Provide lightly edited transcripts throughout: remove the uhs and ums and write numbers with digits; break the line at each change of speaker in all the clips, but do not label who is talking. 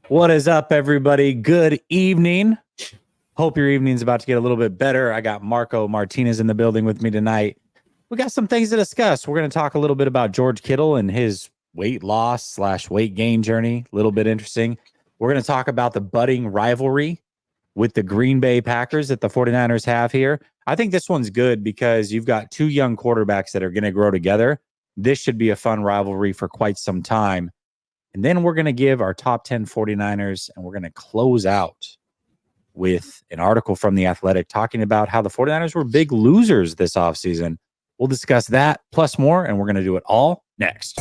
What is up, everybody? Good evening. Hope your evening's about to get a little bit better. I got Marco Martinez in the building with me tonight. We got some things to discuss. We're going to talk a little bit about George Kittle and his weight loss / weight gain journey. A little bit interesting. We're going to talk about the budding rivalry with the Green Bay Packers that the 49ers have here. I think this one's good because you've got two young quarterbacks that are going to grow together. This should be a fun rivalry for quite some time. And then we're going to give our top 10 49ers, and we're going to close out with an article from The Athletic talking about how the 49ers were big losers this offseason. We'll discuss that plus more, and we're going to do it all next.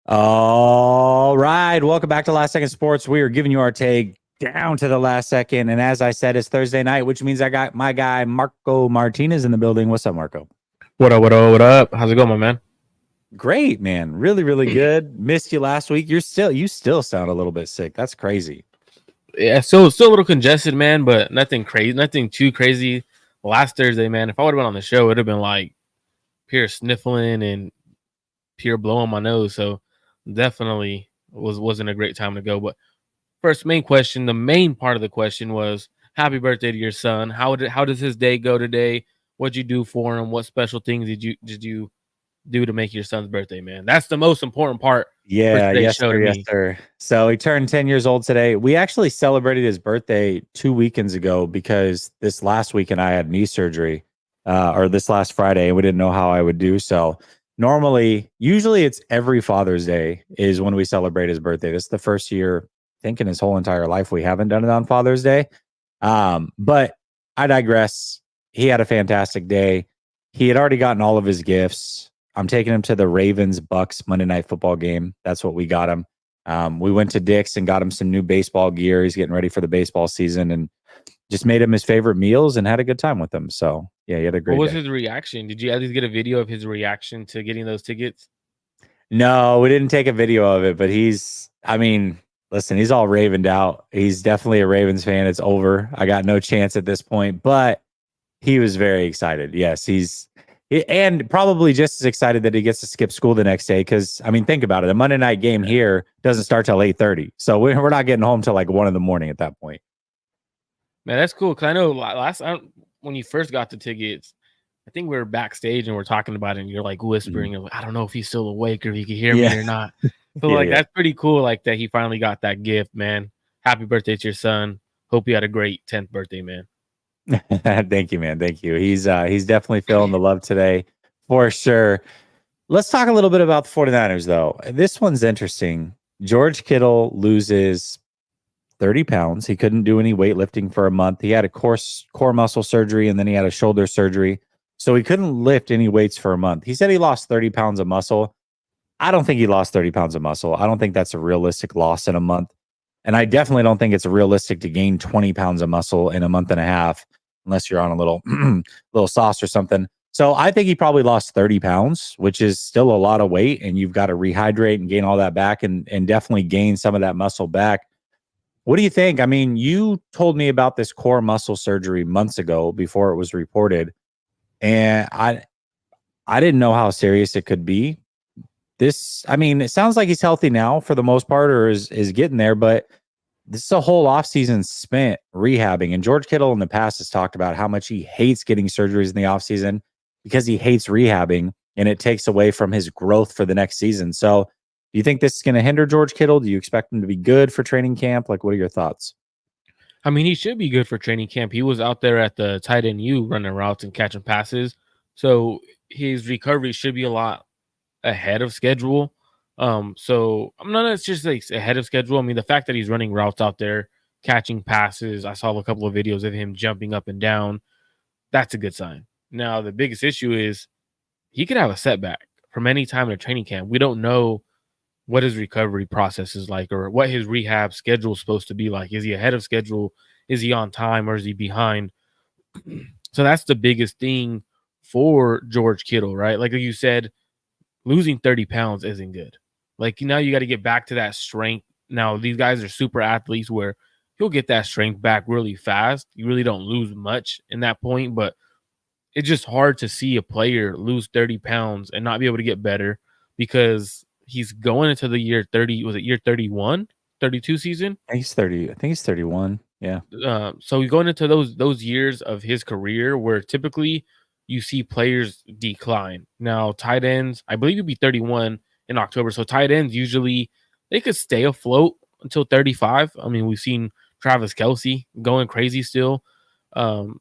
All right. Welcome back to Last Second Sports. We are giving you our take down to the last second. And as I said, it's Thursday night, which means I got my guy, Marco Martinez, in the building. What's up, Marco?
What up? How's it going, my man?
Great, man. Really, really good. Missed you last week. You still sound a little bit sick. That's crazy.
Yeah, still a little congested, man, but nothing crazy, nothing too crazy. Last Thursday, man, if I would have been on the show, it would have been like pure sniffling and pure blowing my nose. So definitely wasn't a great time to go. But first main question, the main part of the question was happy birthday to your son. How does his day go today? What'd you do for him? What special things did you do to make your son's birthday, man? That's the most important part.
Yeah, yes, sir. So he turned 10 years old today. We actually celebrated his birthday 2 weekends ago because this last weekend I had knee surgery, or this last Friday, and we didn't know how I would do. So usually it's every Father's Day is when we celebrate his birthday. This is the first year, I think in his whole entire life, we haven't done it on Father's Day. But I digress. He had a fantastic day. He had already gotten all of his gifts. I'm taking him to the Ravens-Bucks Monday Night Football game. That's what we got him. We went to Dick's and got him some new baseball gear. He's getting ready for the baseball season and just made him his favorite meals and had a good time with them. So, yeah, he had a great day.
What was his reaction? Did you at least get a video of his reaction to getting those tickets?
No, we didn't take a video of it, but listen, he's all ravened out. He's definitely a Ravens fan. It's over. I got no chance at this point, but he was very excited. Yes, and probably just as excited that he gets to skip school the next day because, think about it. The Monday night game here doesn't start till 8:30. So we're not getting home till like 1 a.m. at that point.
Man, that's cool. Because I know when you first got the tickets, I think we were backstage and we're talking about it and you're like whispering, I don't know if he's still awake or if he can hear me or not. So that's pretty cool. Like that he finally got that gift, man. Happy birthday to your son. Hope you had a great 10th birthday, man.
Thank you, man. Thank you. He's definitely feeling the love today for sure. Let's talk a little bit about the 49ers, though. This one's interesting. George Kittle loses 30 pounds. He couldn't do any weightlifting for a month. He had a core muscle surgery, and then he had a shoulder surgery. So he couldn't lift any weights for a month. He said he lost 30 pounds of muscle. I don't think he lost 30 pounds of muscle. I don't think that's a realistic loss in a month. And I definitely don't think it's realistic to gain 20 pounds of muscle in a month and a half, unless you're on a little sauce or something. So I think he probably lost 30 pounds, which is still a lot of weight. And you've got to rehydrate and gain all that back and definitely gain some of that muscle back. What do you think? You told me about this core muscle surgery months ago before it was reported. And I didn't know how serious it could be. It sounds like he's healthy now for the most part, or is getting there, but this is a whole offseason spent rehabbing. And George Kittle in the past has talked about how much he hates getting surgeries in the offseason because he hates rehabbing and it takes away from his growth for the next season. So do you think this is going to hinder George Kittle? Do you expect him to be good for training camp? Like, what are your thoughts?
He should be good for training camp. He was out there at the tight end U running routes and catching passes. So his recovery should be a lot ahead of schedule. So I'm not just like ahead of schedule. The fact that he's running routes out there, catching passes, I saw a couple of videos of him jumping up and down. That's a good sign. Now, the biggest issue is he could have a setback from any time in a training camp. We don't know what his recovery process is like or what his rehab schedule is supposed to be like. Is he ahead of schedule? Is he on time or is he behind? So that's the biggest thing for George Kittle, right? Like you said, losing 30 pounds isn't good. Like now you got to get back to that strength. Now these guys are super athletes where you'll get that strength back really fast. You really don't lose much in that point, but it's just hard to see a player lose 30 pounds and not be able to get better because he's going into the year 30. Was it year 31, 32 season?
I think he's 30. I think he's 31. Yeah.
So he's going into those years of his career where typically you see players decline. Now, tight ends, I believe he'll be 31 in October. So tight ends usually they could stay afloat until 35. I mean, we've seen Travis Kelsey going crazy still. Um,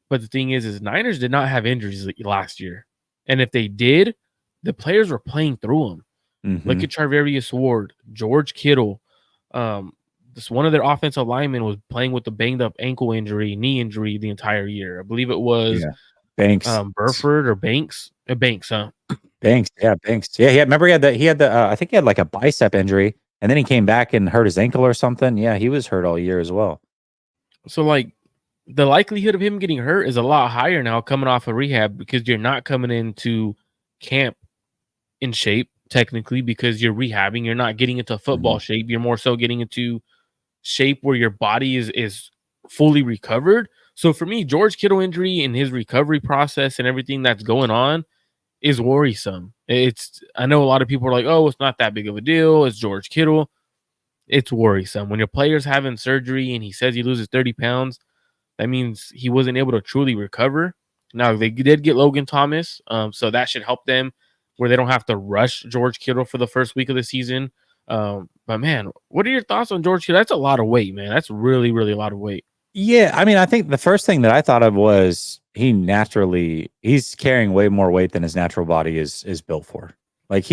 but the thing is Niners did not have injuries last year. And if they did, the players were playing through them. Look
Mm-hmm.
at Charvarius Ward, George Kittle. This one of their offensive linemen was playing with a banged up ankle injury, knee injury the entire year. I believe it was
Yeah. Banks.
Burford or Banks. Banks, huh?
Banks. Yeah. Banks. Yeah. Remember he had the, I think he had like a bicep injury and then he came back and hurt his ankle or something. Yeah. He was hurt all year as well.
So like the likelihood of him getting hurt is a lot higher now coming off of rehab because you're not coming into camp in shape technically because you're rehabbing. You're not getting into football
Mhm.
shape. You're more so getting into shape where your body is fully recovered. So for me, George Kittle injury and his recovery process and everything that's going on is worrisome. I know a lot of people are like, oh, it's not that big of a deal. It's George Kittle. It's worrisome. When your player's having surgery and he says he loses 30 pounds, that means he wasn't able to truly recover. Now they did get Logan Thomas, so that should help them where they don't have to rush George Kittle for the first week of the season. But man, what are your thoughts on George Kittle? That's a lot of weight, man. That's really, really a lot of weight.
Yeah, I mean, I think the first thing that I thought of was he's carrying way more weight than his natural body is built for. Like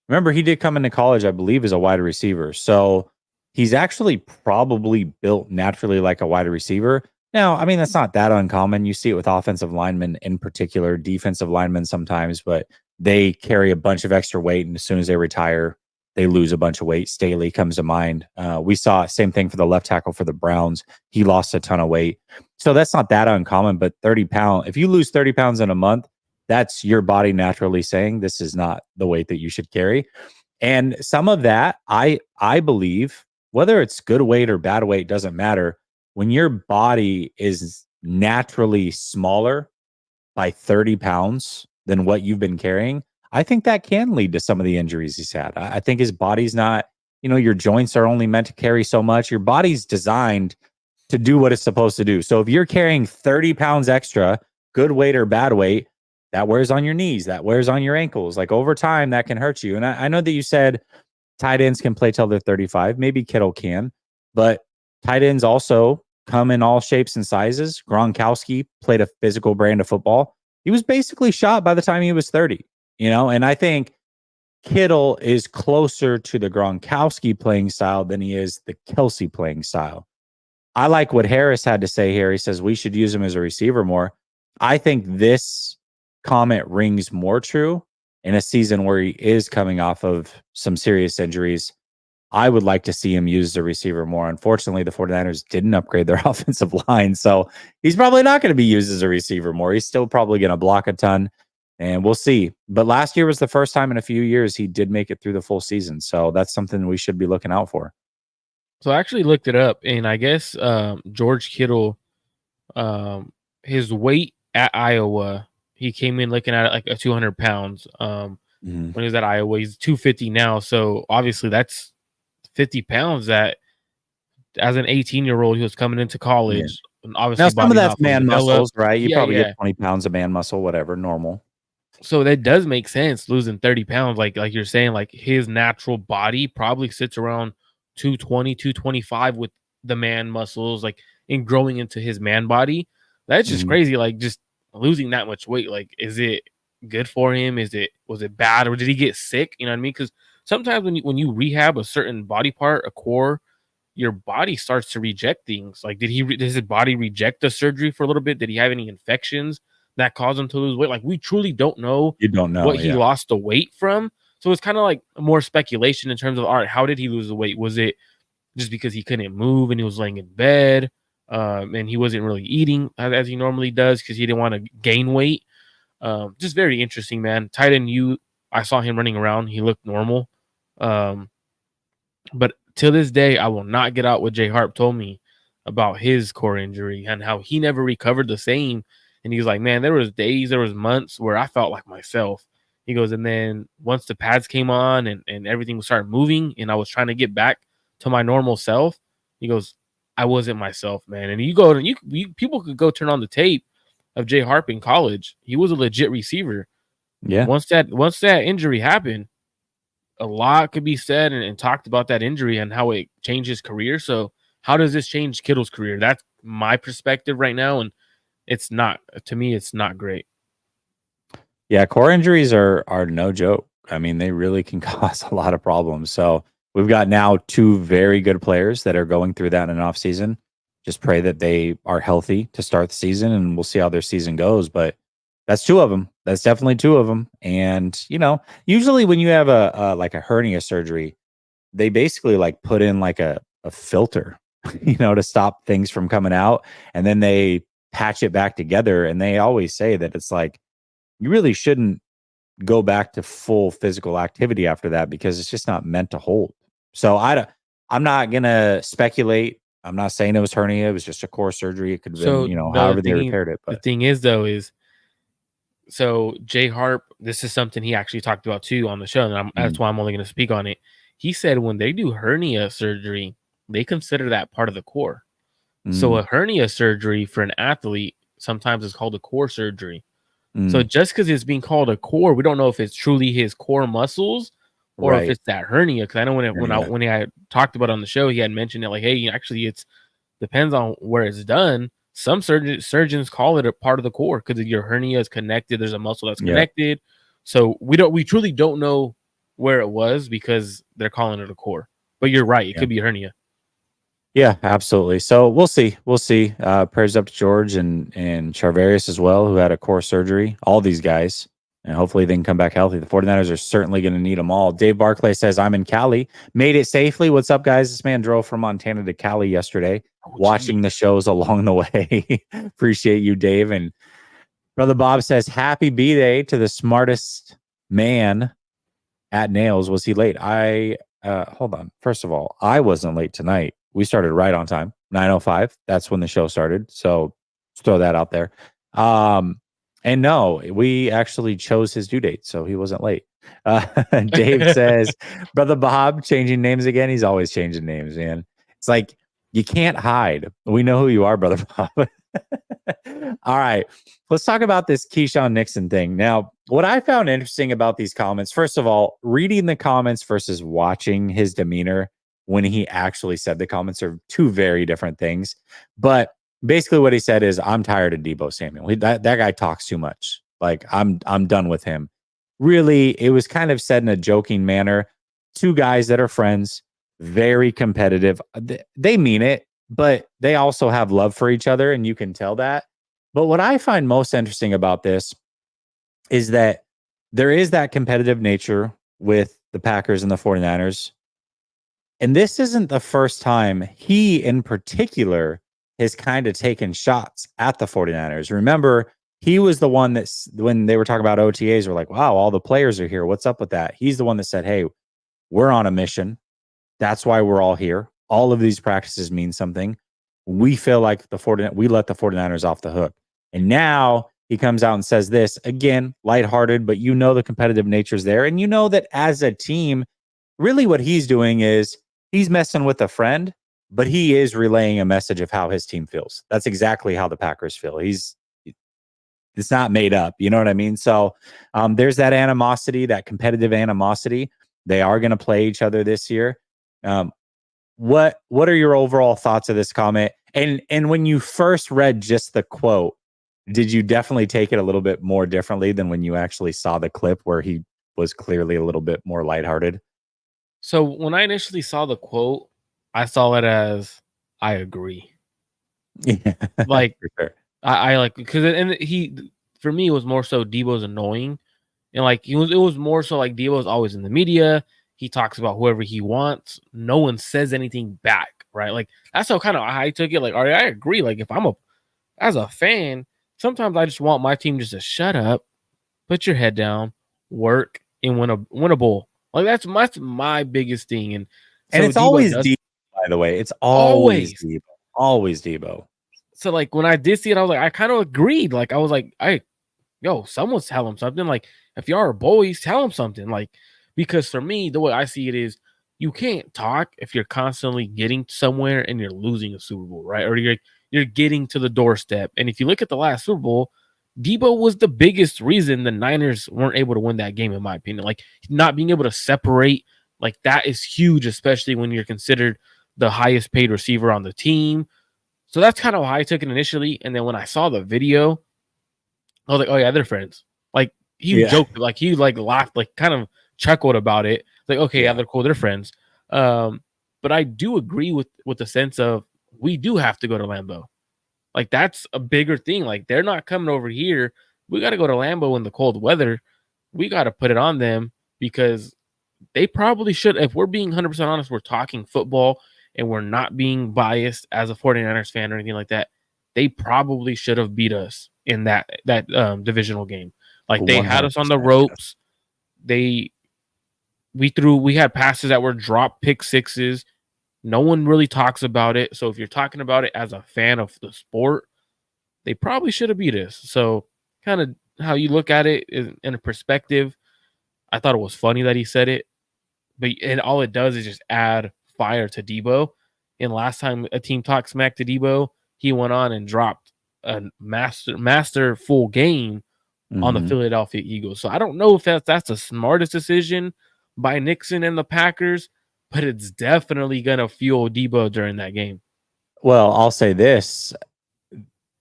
remember he did come into college, I believe, as a wide receiver. So he's actually probably built naturally like a wide receiver. Now, I mean, that's not that uncommon. You see it with offensive linemen in particular, defensive linemen sometimes, but they carry a bunch of extra weight, and as soon as they retire, they lose a bunch of weight. Staley comes to mind. We saw same thing for the left tackle for the Browns. He lost a ton of weight. So that's not that uncommon, but 30 pounds, if you lose 30 pounds in a month, that's your body naturally saying this is not the weight that you should carry. And some of that, I believe, whether it's good weight or bad weight, doesn't matter. When your body is naturally smaller by 30 pounds than what you've been carrying, I think that can lead to some of the injuries he's had. I think his body's not, your joints are only meant to carry so much. Your body's designed to do what it's supposed to do. So if you're carrying 30 pounds extra, good weight or bad weight, that wears on your knees, that wears on your ankles. Like over time, that can hurt you. And I know that you said tight ends can play till they're 35. Maybe Kittle can, but tight ends also come in all shapes and sizes. Gronkowski played a physical brand of football. He was basically shot by the time he was 30, and I think Kittle is closer to the Gronkowski playing style than he is the Kelsey playing style. I like what Harris had to say here. He says we should use him as a receiver more. I think this comment rings more true in a season where he is coming off of some serious injuries. I would like to see him use as a receiver more. Unfortunately, the 49ers didn't upgrade their offensive line, so he's probably not going to be used as a receiver more. He's still probably going to block a ton, and we'll see. But last year was the first time in a few years he did make it through the full season, so that's something we should be looking out for.
So I actually looked it up, and I guess George Kittle, his weight at Iowa, he came in looking at it like a 200 pounds. When he was at Iowa, he's 250 now. So obviously that's 50 pounds that as an 18-year-old, he was coming into
Yeah.
college. And
Now,
obviously,
some of
body's
that's
not fully
man
developed.
muscles, right? You
Yeah,
probably
yeah.
get 20 pounds of man muscle, whatever, normal.
So that does make sense losing 30 pounds. Like you're saying, like his natural body probably sits around 220, 225 with the man muscles, like in growing into his man body. That's just
Mhm.
crazy. Like just losing that much weight. Like, is it good for him? Was it bad? Or did he get sick? You know what I mean? Because sometimes when you rehab a certain body part, a core, your body starts to reject things. Like, does his body reject the surgery for a little bit? Did he have any infections that caused him to lose weight? Like, we truly don't know
You don't know,
what he
yeah.
lost the weight from. So it's kind of like more speculation in terms of, all right, how did he lose the weight? Was it just because he couldn't move and he was laying in bed, and he wasn't really eating as he normally does because he didn't want to gain weight? Just very interesting, man. Tight end, you I saw him running around. He looked normal. But till this day, I will not get out what Jay Harp told me about his core injury and how he never recovered the same. And he was like, man, there was days, there was months where I felt like myself. He goes, and then once the pads came on and everything started moving and I was trying to get back to my normal self, he goes, I wasn't myself, man. And you go and you people could go turn on the tape of Jay Harp in college. He was a legit receiver.
Yeah.
Once that injury happened, a lot could be said and talked about that injury and how it changed his career. So how does this change Kittle's career? That's my perspective right now. And it's not, to me, it's not great.
Yeah, core injuries are no joke. I mean, they really can cause a lot of problems. So we've got now two very good players that are going through that in an offseason. Just pray that they are healthy to start the season, and we'll see how their season goes. But that's two of them. That's definitely two of them. And, usually when you have a like a hernia surgery, they basically like put in like a filter, to stop things from coming out. And then they patch it back together. And they always say that it's like, you really shouldn't go back to full physical activity after that because it's just not meant to hold. So I'm not going to speculate. I'm not saying it was hernia. It was just a core surgery. It could have been, however they repaired it. But
the thing is, though, so Jay Harp, this is something he actually talked about too on the show. And that's why I'm only going to speak on it. He said when they do hernia surgery, they consider that part of the core. So a hernia surgery for an athlete sometimes is called a core surgery. So just because it's being called a core, we don't know if it's truly his core muscles or if it's that hernia. Because I know when I talked about it on the show, he had mentioned it like, hey, actually, it's depends on where it's done. Some surgeons call it a part of the core because your hernia is connected. There's a muscle that's connected. So we truly don't know where it was because they're calling it a core. But you're right, it could be a hernia.
Yeah, absolutely. So we'll see. We'll see. Prayers up to George and Charvarius as well, who had a core surgery. All these guys. And hopefully they can come back healthy. The 49ers are certainly going to need them all. Dave Barclay says, I'm in Cali. Made it safely. What's up, guys? This man drove from Montana to Cali yesterday, watching the shows along the way. Appreciate you, Dave. And Brother Bob says, happy B-Day to the smartest man at Nails. Was he late? Hold on. First of all, I wasn't late tonight. We started right on time, 9:05. That's when the show started. So let's throw that out there. And no, we actually chose his due date, so he wasn't late. Dave says, Brother Bob changing names again. He's always changing names, man. It's like you can't hide. We know who you are, Brother Bob. All right, let's talk about this Keyshawn Nixon thing. Now, what I found interesting about these comments, first of all, reading the comments versus watching his demeanor when he actually said the comments are two very different things. But basically what he said is, I'm tired of Deebo Samuel. That guy talks too much. Like, I'm done with him. Really, it was kind of said in a joking manner. Two guys that are friends, very competitive. They mean it, but they also have love for each other, and you can tell that. But what I find most interesting about this is that there is that competitive nature with the Packers and the 49ers. And this isn't the first time he, in particular, has kind of taken shots at the 49ers. Remember, he was the one that, when they were talking about OTAs, were like, wow, all the players are here. What's up with that? He's the one that said, hey, we're on a mission. That's why we're all here. All of these practices mean something. We feel like we let the 49ers off the hook. And now he comes out and says this, again, lighthearted, but the competitive nature is there. And you know that as a team, really what he's doing is he's messing with a friend, but he is relaying a message of how his team feels. That's exactly how the Packers feel. It's not made up. You know what I mean? So there's that animosity, that competitive animosity. They are going to play each other this year. What are your overall thoughts of this comment? And when you first read just the quote, did you definitely take it a little bit more differently than when you actually saw the clip where he was clearly a little bit more lighthearted?
So when I initially saw the quote, I saw it as, I agree.
Yeah,
like
for sure.
I like, because for me, it was more so Deebo's annoying. And like it was more so like Deebo's always in the media. He talks about whoever he wants. No one says anything back, right? Like that's how kind of I took it. Like, all right, I agree. Like if as a fan, sometimes I just want my team just to shut up, put your head down, work, and win a bowl. Like that's my biggest thing. And
And
so
it's
Deebo
always
does
Deebo, by the way. It's always
always.
Deebo. Always Deebo.
So like when I did see it, I was like, I kind of agreed. Like I was like, someone's tell him something. Like if y'all are boys, tell him something. Like because for me, the way I see it is, you can't talk if you're constantly getting somewhere and you're losing a Super Bowl, right? Or you're getting to the doorstep. And if you look at the last Super Bowl, Deebo was the biggest reason the Niners weren't able to win that game, in my opinion. Like not being able to separate, like that is huge, especially when you're considered the highest paid receiver on the team. So that's kind of how I took it initially. And then when I saw the video, I was like, oh yeah, they're friends. Like he
Yeah.
joked, like he like laughed, like kind of chuckled about it. Like, okay, yeah, they're cool, they're friends. But I do agree with the sense of we do have to go to Lambeau. Like that's a bigger thing. Like they're not coming over here. We got to go to Lambeau in the cold weather. We got to put it on them because they probably should. If we're being 100% honest, we're talking football and we're not being biased as a 49ers fan or anything like that. They probably should have beat us in that divisional game. Like they had us on the
100%.
ropes. We had passes that were drop pick sixes. No one really talks about it. So if you're talking about it as a fan of the sport, they probably should have beat us. So kind of how you look at it in a perspective. I thought it was funny that he said it, but and all it does is just add fire to Deebo. And last time a team talked smack to Deebo, he went on and dropped a master full game on the
Mhm.
Philadelphia Eagles. So I don't know if that's the smartest decision by Nixon and the Packers, but it's definitely gonna fuel Deebo during that game.
Well, I'll say this.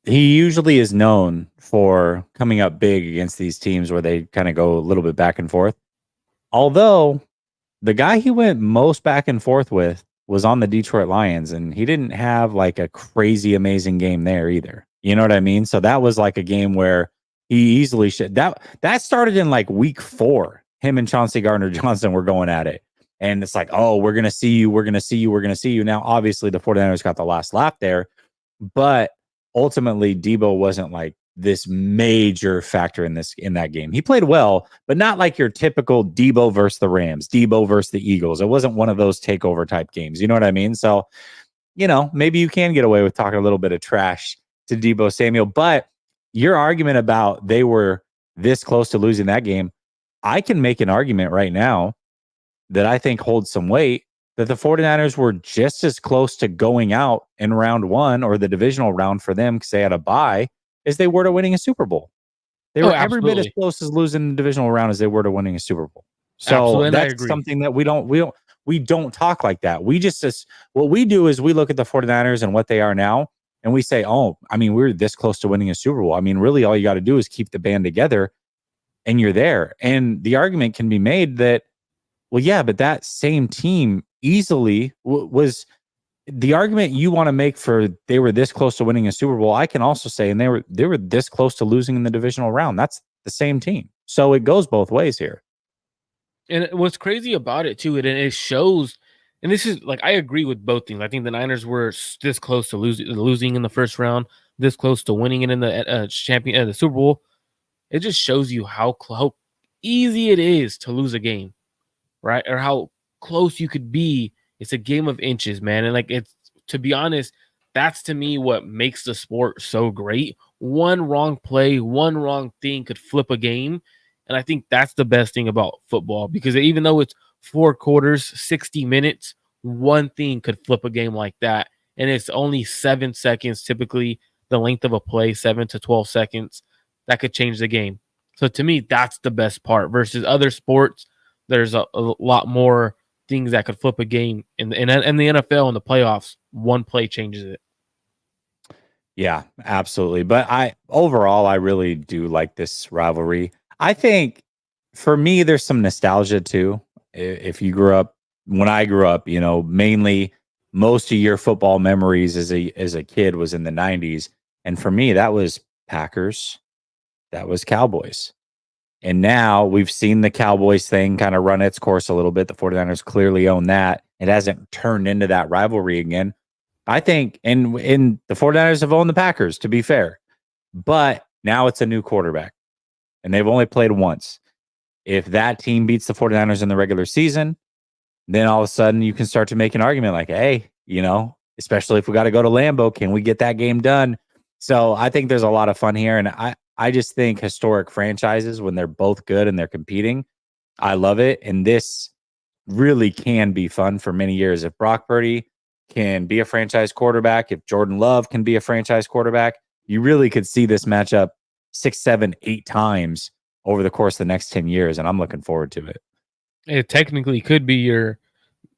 He usually is known for coming up big against these teams where they kind of go a little bit back and forth. Although the guy he went most back and forth with was on the Detroit Lions, and he didn't have like a crazy amazing game there either. You know what I mean? So that was like a game where he easily should that started in like week 4. Him and Chauncey Gardner Johnson were going at it. And it's like, oh, we're gonna see you, we're gonna see you, we're gonna see you. Now, obviously, the 49ers got the last lap there, but ultimately Deebo wasn't like this major factor in that game. He played well, but not like your typical Deebo versus the Rams, Deebo versus the Eagles. It wasn't one of those takeover type games. You know what I mean? So, maybe you can get away with talking a little bit of trash to Deebo Samuel, but your argument about they were this close to losing that game, I can make an argument right now that I think holds some weight, that the 49ers were just as close to going out in round 1 or the divisional round for them because they had a bye as they were to winning a Super Bowl. They
Oh,
were every bit as
absolutely.
close as losing the divisional round as they were to winning a Super Bowl. So
Absolutely. And I
that's
agree.
something that we don't talk like that. What we do is we look at the 49ers and what they are now and we say, "Oh, I mean, we're this close to winning a Super Bowl." I mean, really all you got to do is keep the band together and you're there. And the argument can be made that, well, yeah, but that same team easily was the argument you want to make for they were this close to winning a Super Bowl. I can also say, and they were this close to losing in the divisional round. That's the same team. So it goes both ways here.
And what's crazy about it too, and it shows, and this is like I agree with both things. I think the Niners were this close to losing in the first round, this close to winning it in the the Super Bowl. It just shows you how easy it is to lose a game, right? Or how close you could be. It's a game of inches, man. And like it's to be honest, that's to me what makes the sport so great. One wrong play, one wrong thing could flip a game. And I think that's the best thing about football because even though it's 4 quarters, 60 minutes, one thing could flip a game like that. And it's only 7 seconds, typically the length of a play, 7 to 12 seconds, that could change the game. So to me, that's the best part versus other sports. There's a lot more things that could flip a game in the NFL in the playoffs. One play changes it.
Yeah, absolutely. But I really do like this rivalry. I think for me, there's some nostalgia too. If you grew up when I grew up, mainly most of your football memories as a kid was in the 90s. And for me, that was Packers, that was Cowboys. And now we've seen the Cowboys thing kind of run its course a little bit. The 49ers clearly own that. It hasn't turned into that rivalry again. I think, and the 49ers have owned the Packers, to be fair. But now it's a new quarterback, and they've only played once. If that team beats the 49ers in the regular season, then all of a sudden you can start to make an argument like, hey, especially if we got to go to Lambeau, can we get that game done? So I think there's a lot of fun here. And I just think historic franchises, when they're both good and they're competing, I love it. And this really can be fun for many years. If Brock Purdy can be a franchise quarterback, if Jordan Love can be a franchise quarterback, you really could see this matchup 6, 7, 8 times over the course of the next 10 years. And I'm looking forward to it.
It technically could be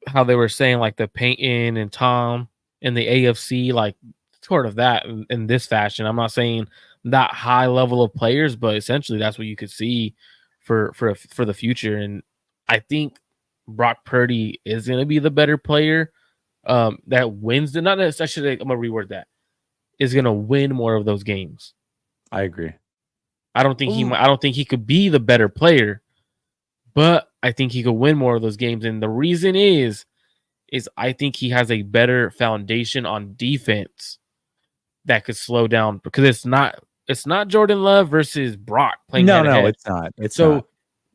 how they were saying, like the Peyton and Tom in the AFC, like sort of that in this fashion. I'm not saying that high level of players, but essentially that's what you could see for the future. And I think Brock Purdy is going to be the better player that wins the not necessarily. I'm gonna reword that, is going to win more of those games.
I agree.
I don't think he could be the better player, but I think he could win more of those games. And the reason is I think he has a better foundation on defense that could slow down, because it's not Jordan Love versus Brock playing head to head.
No, it's not.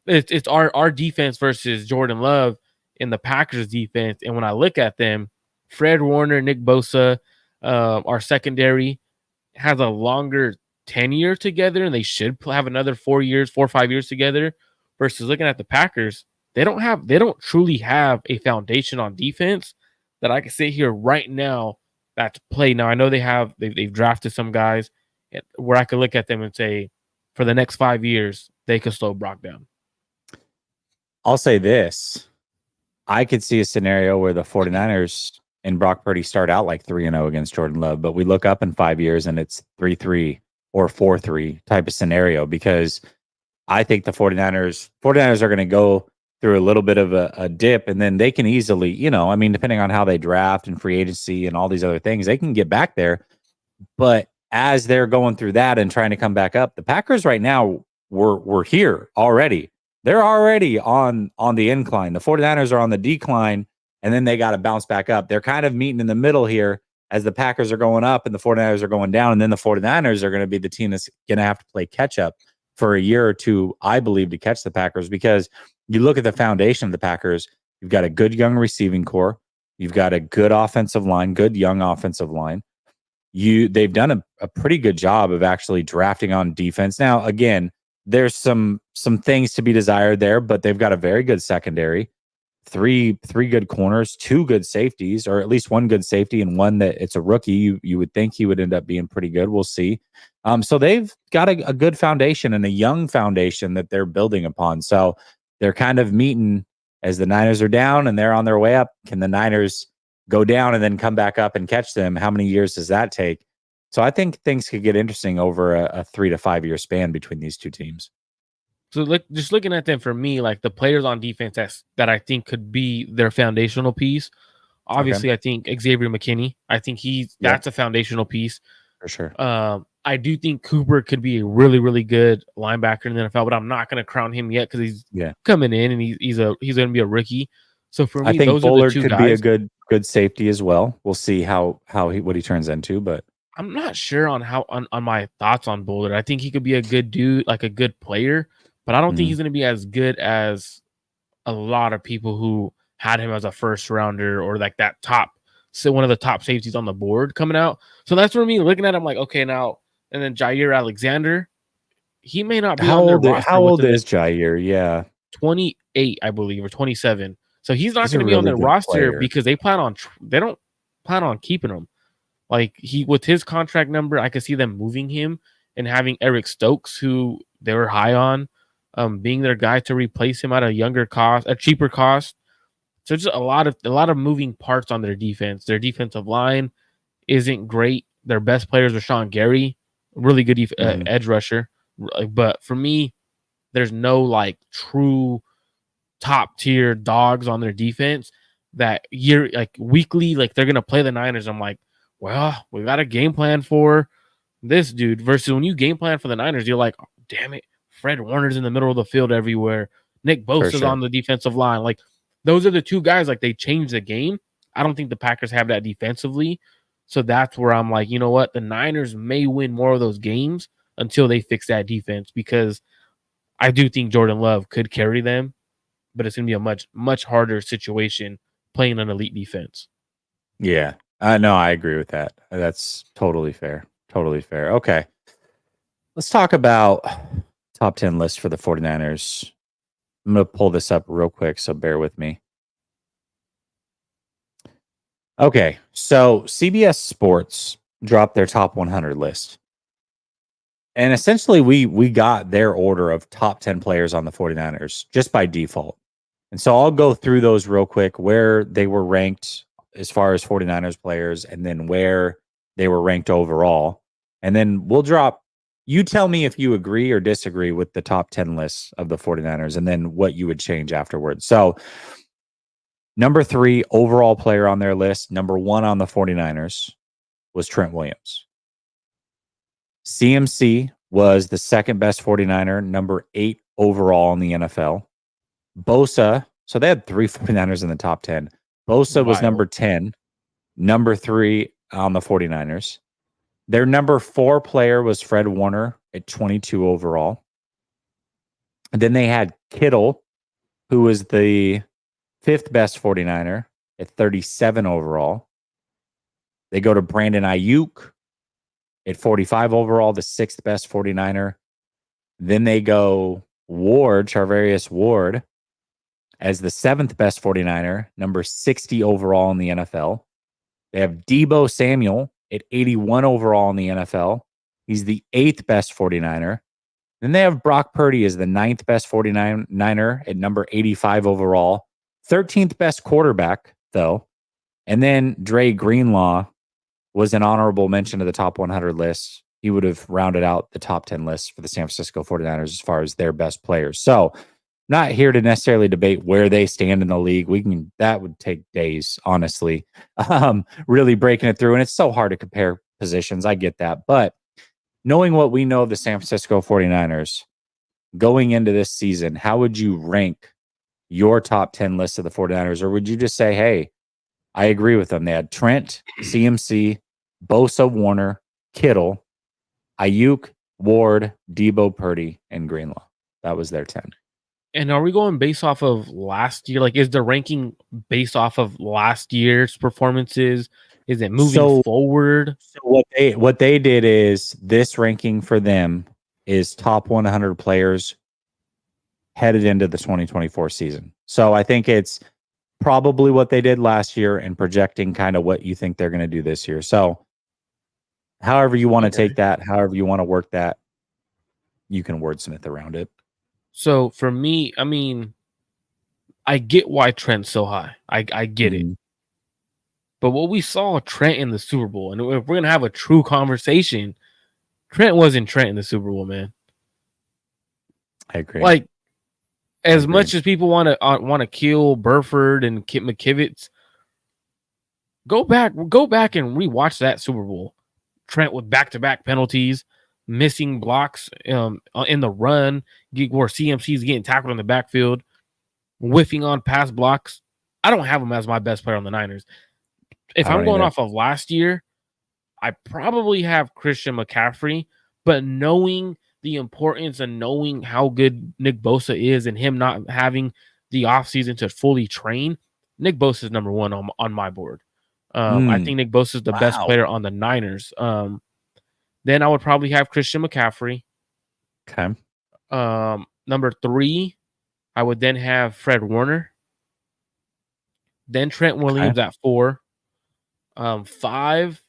It's our defense versus Jordan Love in the Packers defense. And when I look at them, Fred Warner, Nick Bosa, our secondary has a longer tenure together, and they should have another 4 or 5 years together. Versus looking at the Packers, they don't truly have a foundation on defense that I can sit here right now that's play. Now I know they've drafted some guys where I could look at them and say, for the next 5 years, they could slow Brock down.
I'll say this. I could see a scenario where the 49ers and Brock Purdy start out like 3-0 against Jordan Love, but we look up in 5 years and it's 3-3 or 4-3 type of scenario, because I think the 49ers are going to go through a little bit of a dip, and then they can easily, depending on how they draft and free agency and all these other things, they can get back there. But as they're going through that and trying to come back up, the Packers right now we're here already. They're already on the incline. The 49ers are on the decline, and then they got to bounce back up. They're kind of meeting in the middle here as the Packers are going up and the 49ers are going down. And then the 49ers are going to be the team that's going to have to play catch up for a year or two, I believe, to catch the Packers, because you look at the foundation of the Packers, you've got a good young receiving core. You've got a good offensive line, good young offensive line. They've done a pretty good job of actually drafting on defense. Now, again, there's some things to be desired there, but they've got a very good secondary, three good corners, 2 good safeties, or at least 1 good safety and one that it's a rookie. You would think he would end up being pretty good. We'll see. So they've got a good foundation and a young foundation that they're building upon. So they're kind of meeting as the Niners are down and they're on their way up. Can the Niners go down and then come back up and catch them? How many years does that take? So I think things could get interesting over a 3 to 5 year span between these two teams.
So just looking at them, for me, like the players on defense that I think could be their foundational piece. Obviously, okay. I think Xavier McKinney. I think that's a foundational piece
for sure.
I do think Cooper could be a really, really good linebacker in the NFL, but I'm not going to crown him yet because he's coming in and he's going to be a rookie. So for me,
I think
those
Bullard
are the two
could
guys.
be a good safety as well. We'll see what he turns into, but
I'm not sure on my thoughts on Bullard. I think he could be a good dude, like a good player, but I don't think he's going to be as good as a lot of people who had him as a first rounder or like that one of the top safeties on the board coming out. So that's for me looking at him like, okay, now, and then Jair Alexander, he may not be on their roster.
How old is Jair? Yeah.
28, I believe, or 27. So he's not going to be on their roster because they don't plan on keeping him. Like with his contract number, I could see them moving him and having Eric Stokes, who they were high on, being their guy to replace him at a cheaper cost. So just a lot of moving parts on their defense. Their defensive line isn't great. Their best players are Sean Gary, really good edge rusher. But for me, there's no like true top tier dogs on their defense that weekly, like they're gonna play the Niners. I'm like, well, we got a game plan for this dude. Versus when you game plan for the Niners, you're like, oh, damn it, Fred Warner's in the middle of the field everywhere. Nick Bosa's on the defensive line. Like those are the two guys. Like they changed the game. I don't think the Packers have that defensively. So that's where I'm like, you know what? The Niners may win more of those games until they fix that defense, because I do think Jordan Love could carry them, but it's going to be a much, much harder situation playing an elite defense.
Yeah. No, I agree with that. That's totally fair. Totally fair. Okay. Let's talk about top 10 list for the 49ers. I'm going to pull this up real quick, so bear with me. Okay. So CBS Sports dropped their top 100 list. And essentially, we got their order of top 10 players on the 49ers just by default. And so I'll go through those real quick, where they were ranked as far as 49ers players, and then where they were ranked overall. And then we'll drop, you tell me if you agree or disagree with the top 10 lists of the 49ers, and then what you would change afterwards. So number 3 overall player on their list, number 1 on the 49ers was Trent Williams. CMC was the second best 49er, number 8 overall in the NFL. Bosa, so they had 3 49ers in the top 10. Bosa was number 10, number 3 on the 49ers. Their number 4 player was Fred Warner at 22 overall. And then they had Kittle, who was the 5th best 49er at 37 overall. They go to Brandon Ayuk at 45 overall, the 6th best 49er. Then they go Ward, Charvarius Ward, as the 7th best 49er, number 60 overall in the NFL. They have Deebo Samuel at 81 overall in the NFL. He's the 8th best 49er. Then they have Brock Purdy as the 9th best 49er at number 85 overall. 13th best quarterback, though. And then Dre Greenlaw was an honorable mention to the top 100 list. He would have rounded out the top 10 list for the San Francisco 49ers as far as their best players. So, not here to necessarily debate where they stand in the league. That would take days, honestly, really breaking it through. And it's so hard to compare positions. I get that. But knowing what we know of the San Francisco 49ers going into this season, how would you rank your top 10 list of the 49ers? Or would you just say, hey, I agree with them? They had Trent, CMC, Bosa, Warner, Kittle, Ayuk, Ward, Deebo, Purdy, and Greenlaw. That was their 10.
And are we going based off of last year? Like, is the ranking based off of last year's performances? Is it moving forward?
So what they did is, this ranking for them is top 100 players headed into the 2024 season. So I think it's probably what they did last year and projecting kind of what you think they're going to do this year. So however you want to take that, however you want to work that, you can wordsmith around it.
So for me, I mean, I get why Trent's so high. I get it. But what we saw Trent in the Super Bowl, and if we're going to have a true conversation, Trent wasn't Trent in the Super Bowl, man.
I agree.
Like, as much as people want to kill Burford and Kit McKivitz, go back and rewatch that Super Bowl. Trent with back-to-back penalties, missing blocks in the run, where CMC's getting tackled in the backfield, whiffing on pass blocks. I don't have him as my best player on the Niners. If I'm going off of last year, I probably have Christian McCaffrey, but knowing the importance and knowing how good Nick Bosa is and him not having the offseason to fully train, Nick Bosa is number 1 on my board. I think Nick Bosa is the best player on the Niners. Then I would probably have Christian McCaffrey.
Okay.
Number 3, I would then have Fred Warner. Then Trent Williams at 4. 5.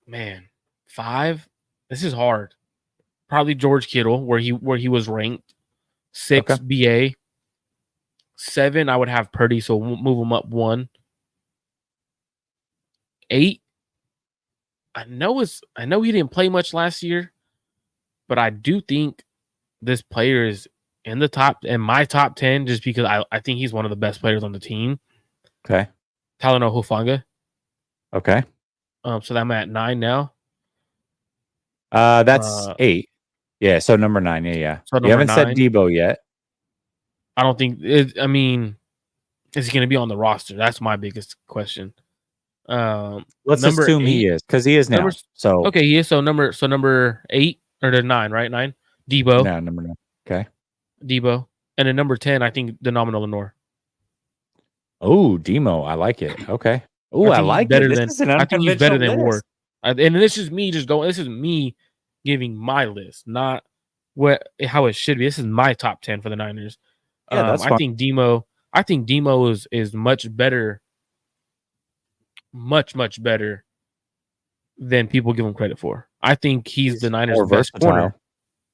Man, 5. This is hard. Probably George Kittle, where he was ranked. 6, BA. 7, I would have Purdy, so move him up 1. 8, I know he didn't play much last year, but I do think this player is in my top 10 just because I think he's one of the best players on the team.
Okay.
Talanoa Hufanga.
Okay.
So I'm at 9 now.
That's 8. Yeah, so number 9. Yeah. So you haven't said Deebo yet.
I don't think is he going to be on the roster? That's my biggest question.
Let's
Number
assume he
8,
is because he is
number.
now. So
Okay, he is. So number 8 or the 9, right? 9, Deebo,
now number 9. Okay.
and then number 10, I think the nominal Lenore.
Oh, Demo. I like it. Okay. Oh,
I
I
think he's
like it.
better
This
than.
is an
I think he's better
unconventional
than Ward.
list.
And this is me just going. This is me giving my list, not how it should be. This is my top 10 for the Niners.
Yeah, that's
I
fine.
think Demo. I think Demo is much better, much better than people give him credit for. I think he's the
He's
Niners'
more
best corner,
versatile.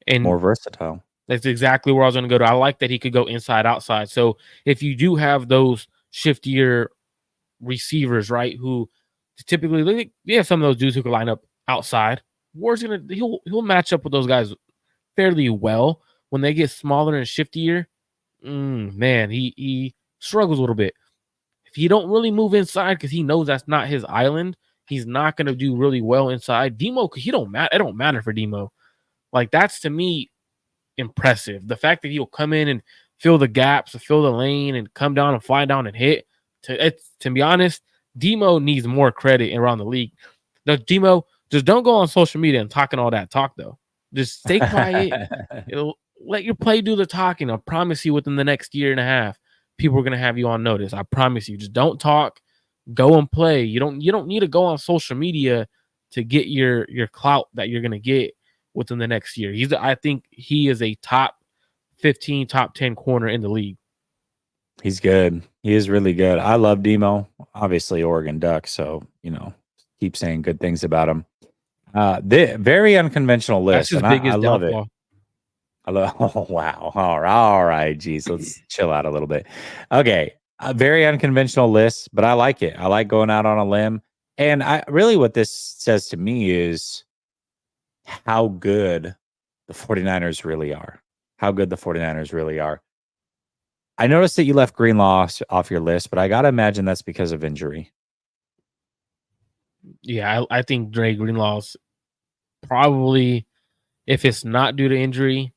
and
More versatile.
that's exactly where I was going to go to. I like that he could go inside, outside. So if you do have those shiftier receivers, right, who typically you have some of those dudes who can line up outside. Ward's he'll match up with those guys fairly well. When they get smaller and shiftier, man, he struggles a little bit. If he don't really move inside because he knows that's not his island, he's not going to do really well inside. Demo, he don't matter. It don't matter for Demo. Like that's to me impressive. The fact that he'll come in and fill the gaps, fill the lane, and come down and fly down and hit. To be honest, Demo needs more credit around the league. The Demo, just don't go on social media and talking all that talk though. Just stay quiet. Let your play do the talking. I promise you, within the next year and a half, people are gonna have you on notice. I promise you. Just don't talk. Go and play. You don't need to go on social media to get your clout that you're gonna get within the next year. I think he is a top 15, top 10 corner in the league.
He's good. He is really good. I love Demo. Obviously, Oregon Duck. So, keep saying good things about him. The very unconventional
That's
list,
his
and I
biggest
love it.
downfall.
I love. Oh wow! All right. Geez, let's chill out a little bit. Okay, a very unconventional list, but I like it. I like going out on a limb, and I really what this says to me is how good the 49ers really are. How good the 49ers really are. I noticed that you left Greenlaw off your list, but I got to imagine that's because of injury.
Yeah, I think Dre Greenlaw's probably, if it's not due to injury,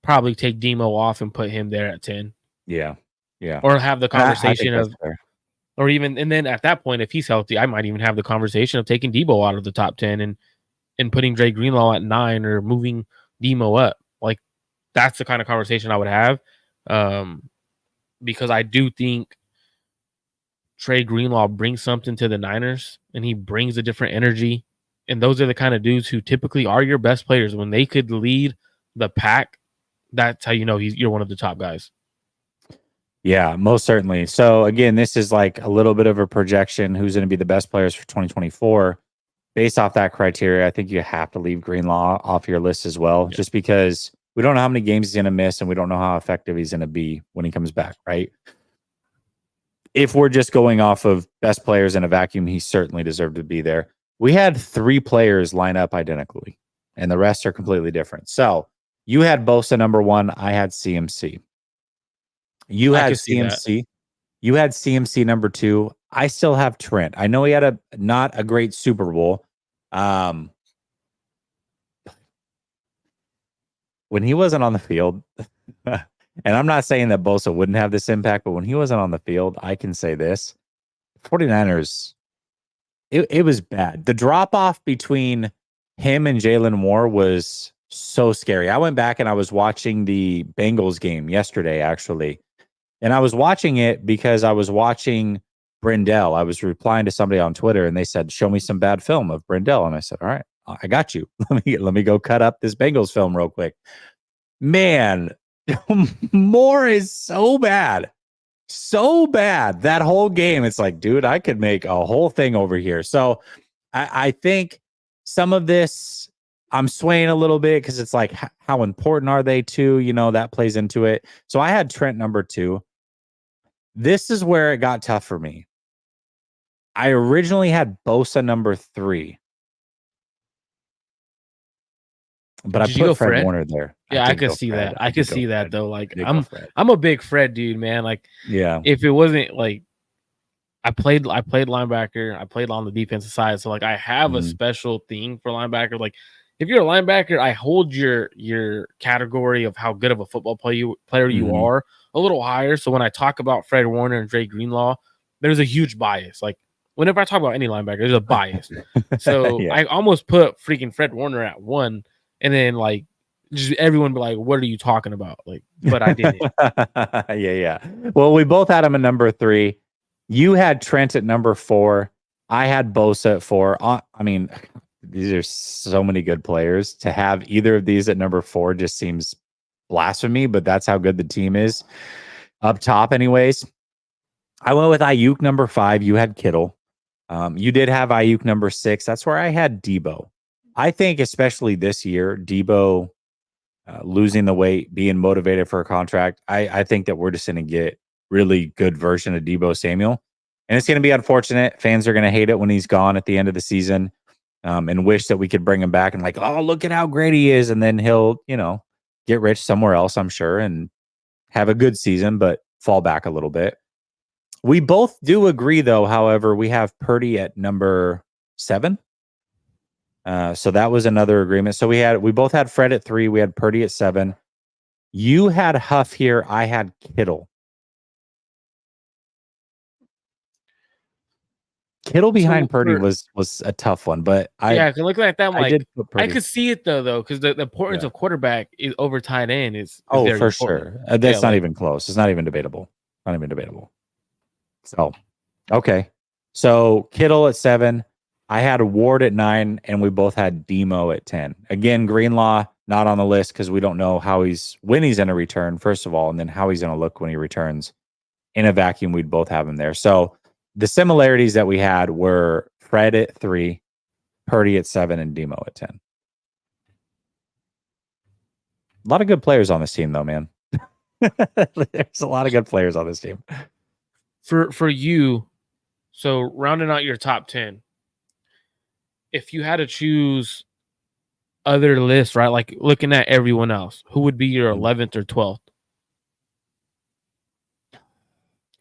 probably take Demo off and put him there at 10.
Yeah. Yeah.
Or have the
And I
conversation
think that's
of,
fair.
or even, and then at that point, if he's healthy, I might even have the conversation of taking Deebo out of the top 10 and putting Dre Greenlaw at 9 or moving Demo up. Like that's the kind of conversation I would have. Because I do think Trey Greenlaw brings something to the Niners and he brings a different energy. And those are the kind of dudes who typically are your best players. When they could lead the pack, that's how you know you're one of the top guys.
Yeah, most certainly. So again, this is like a little bit of a projection who's going to be the best players for 2024. Based off that criteria, I think you have to leave Greenlaw off your list as well, just because we don't know how many games he's going to miss and we don't know how effective he's going to be when he comes back, right? If we're just going off of best players in a vacuum, he certainly deserved to be there. We had 3 players line up identically, and the rest are completely different. So you had Bosa number 1. I had CMC. You had CMC. You had CMC number 2. I still have Trent. I know he had not a great Super Bowl. When he wasn't on the field, and I'm not saying that Bosa wouldn't have this impact, but when he wasn't on the field, I can say this. 49ers, it was bad. The drop-off between him and Jalen Warren was so scary. I went back and I was watching the Bengals game yesterday, actually. And I was watching it because I was watching Brindell. I was replying to somebody on Twitter and they said, show me some bad film of Brindell. And I said, all right, I got you. Let me go cut up this Bengals film real quick. Man, Moore is so bad. So bad. That whole game, it's like, dude, I could make a whole thing over here. So I think some of this, I'm swaying a little bit because it's like, how important are they too? That plays into it. So I had Trent number 2. This is where it got tough for me. I originally had Bosa number 3. But
Did
I put Fred Warner there.
Yeah, I could see that. I could see that though. Like I'm a big Fred dude, man. Like if it wasn't like I played linebacker, I played on the defensive side. So like I have a special thing for linebacker. Like if you're a linebacker, I hold your category of how good of a football player you are a little higher. So when I talk about Fred Warner and Dre Greenlaw, there's a huge bias. Like whenever I talk about any linebacker, there's a bias. So
Yeah.
I almost put freaking Fred Warner at 1, and then like just everyone be like, "What are you talking about?" Like, but I didn't.
Yeah. Well, we both had him at number 3. You had Trent at number 4. I had Bosa at 4. I mean, these are so many good players. To have either of these at number 4 just seems blasphemy, but that's how good the team is up top, anyways. I went with Ayuk number 5. You had Kittle. You did have Ayuk number 6. That's where I had Deebo. I think, especially this year, Deebo losing the weight, being motivated for a contract. I think that we're just going to get really good version of Deebo Samuel. And it's going to be unfortunate. Fans are going to hate it when he's gone at the end of the season, and wish that we could bring him back and like, oh, look at how great he is. And then he'll, get rich somewhere else, I'm sure, and have a good season, but fall back a little bit. We both do agree, though, however, we have Purdy at number 7. So that was another agreement. So we both had Fred at 3. We had Purdy at 7. You had Huff here. I had Kittle. Kittle behind Purdy was a tough one, but
I can look like that. I'm like,
did put Purdy.
I could see it though, because the importance of quarterback is over tight end is
for
important.
Sure. That's not even close. It's not even debatable. So, okay. So Kittle at 7. I had Ward at 9, and we both had Demo at 10. Again, Greenlaw not on the list because we don't know when he's going to return, first of all, and then how he's going to look when he returns. In a vacuum, we'd both have him there. So the similarities that we had were Fred at 3, Purdy at 7, and Demo at 10. A lot of good players on this team, though, man. There's a lot of good players on this team.
For you, so rounding out your top 10, if you had to choose other lists, right, like looking at everyone else, who would be your 11th or 12th?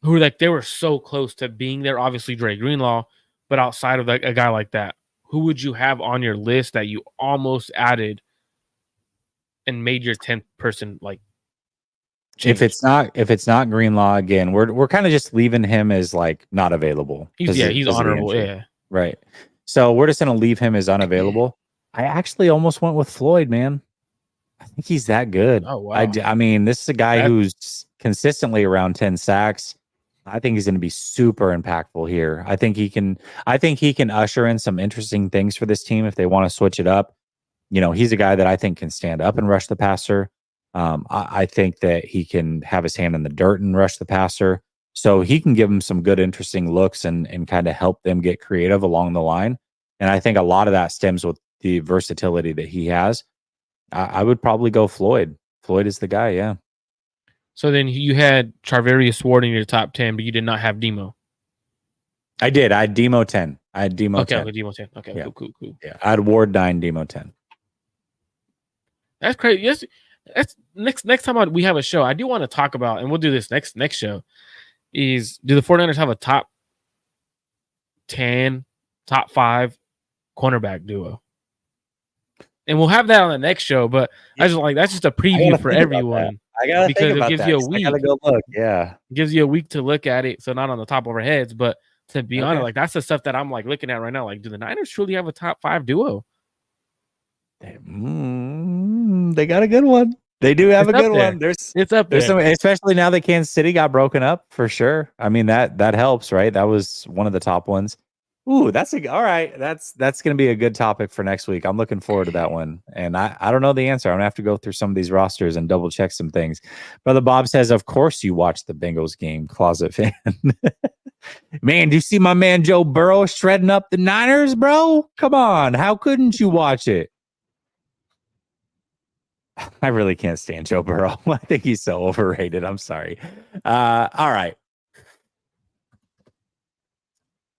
Who they were so close to being there? Obviously, Dre Greenlaw, but outside of a guy like that, who would you have on your list that you almost added and made your 10th person like?
Change? If it's not Greenlaw, again, we're kind of just leaving him as like not available.
He's honorable, yeah.
Right. So we're just gonna leave him as unavailable. I actually almost went with Floyd, man. I think he's that good.
Oh wow.
I mean, this is a guy who's consistently around 10 sacks. I think he's going to be super impactful here. I think he can usher in some interesting things for this team if they want to switch it up. He's a guy that I think can stand up and rush the passer. I think that he can have his hand in the dirt and rush the passer. So he can give them some good, interesting looks and kind of help them get creative along the line. And I think a lot of that stems with the versatility that he has. I would probably go Floyd. Floyd is the guy, yeah.
So then you had Charvarius Ward in your top 10, but you did not have Demo.
I did. I had Demo 10. I had Demo 10.
Okay, Demo 10. Okay, yeah. Cool.
Yeah, I had Ward 9, Demo 10.
That's crazy. Yes, that's next time we have a show, I do want to talk about, and we'll do this next show, is do the 49ers have a top 10, top 5 cornerback duo? And we'll have that on the next show, but I just like that's just a preview for everyone.
I gotta
because
think about
it gives
that.
you a week.
I gotta go look. Yeah,
it gives you a week to look at it, so not on the top of our heads, but to be honest, like that's the stuff that I'm like looking at right now. Like, do the Niners truly have a top 5 duo?
They got a good one. They do have a good one.
It's up there.
Some, especially now that Kansas City got broken up, for sure. I mean that helps, right? That was one of the top ones. Ooh, all right. That's going to be a good topic for next week. I'm looking forward to that one. And I don't know the answer. I'm going to have to go through some of these rosters and double check some things. Brother Bob says, of course you watched the Bengals game, closet fan. Man, do you see my man Joe Burrow shredding up the Niners, bro? Come on. How couldn't you watch it? I really can't stand Joe Burrow. I think he's so overrated. I'm sorry. All right.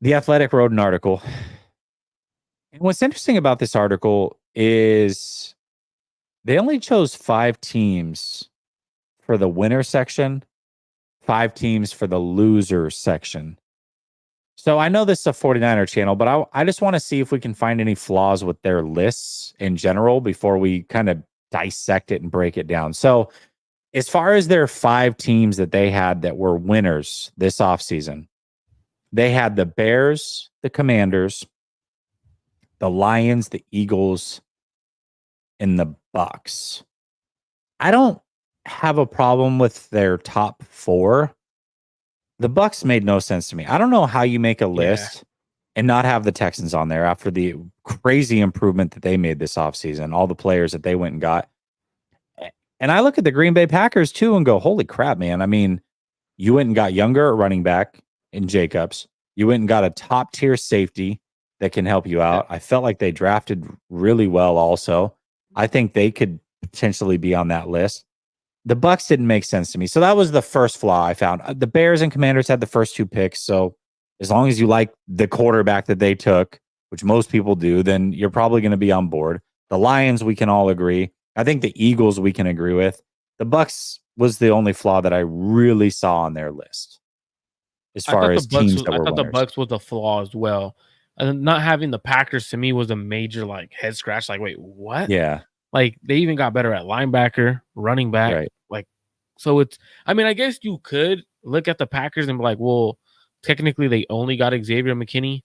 The Athletic wrote an article. And what's interesting about this article is they only chose 5 teams for the winner section, 5 teams for the loser section. So I know this is a 49er channel, but I just want to see if we can find any flaws with their lists in general before we kind of dissect it and break it down. So as far as their 5 teams that they had that were winners this offseason, They had the Bears, the Commanders, the Lions, the Eagles, and the Bucks. I don't have a problem with their top 4. The Bucks made no sense to me. I don't know how you make a list and not have the Texans on there after the crazy improvement that they made this offseason, all the players that they went and got. And I look at the Green Bay Packers too and go, holy crap, man. I mean, you went and got younger at running back in Jacobs. You went and got a top tier safety that can help you out. I felt like they drafted really well also. I think they could potentially be on that list. The Bucks didn't make sense to me. So that was the first flaw I found. The Bears and Commanders had the first 2 picks. So as long as you like the quarterback that they took, which most people do, then you're probably going to be on board. The Lions, we can all agree. I think the Eagles, we can agree with. The Bucks was the only flaw that I really saw on their list as far as teams that were winners.
I thought the Bucks was the flaw as well. And not having the Packers to me was a major like head scratch. Like, wait, what?
Yeah.
Like they even got better at linebacker, running back.
Right.
Like, so it's, I mean, I guess you could look at the Packers and be like, well, technically they only got Xavier McKinney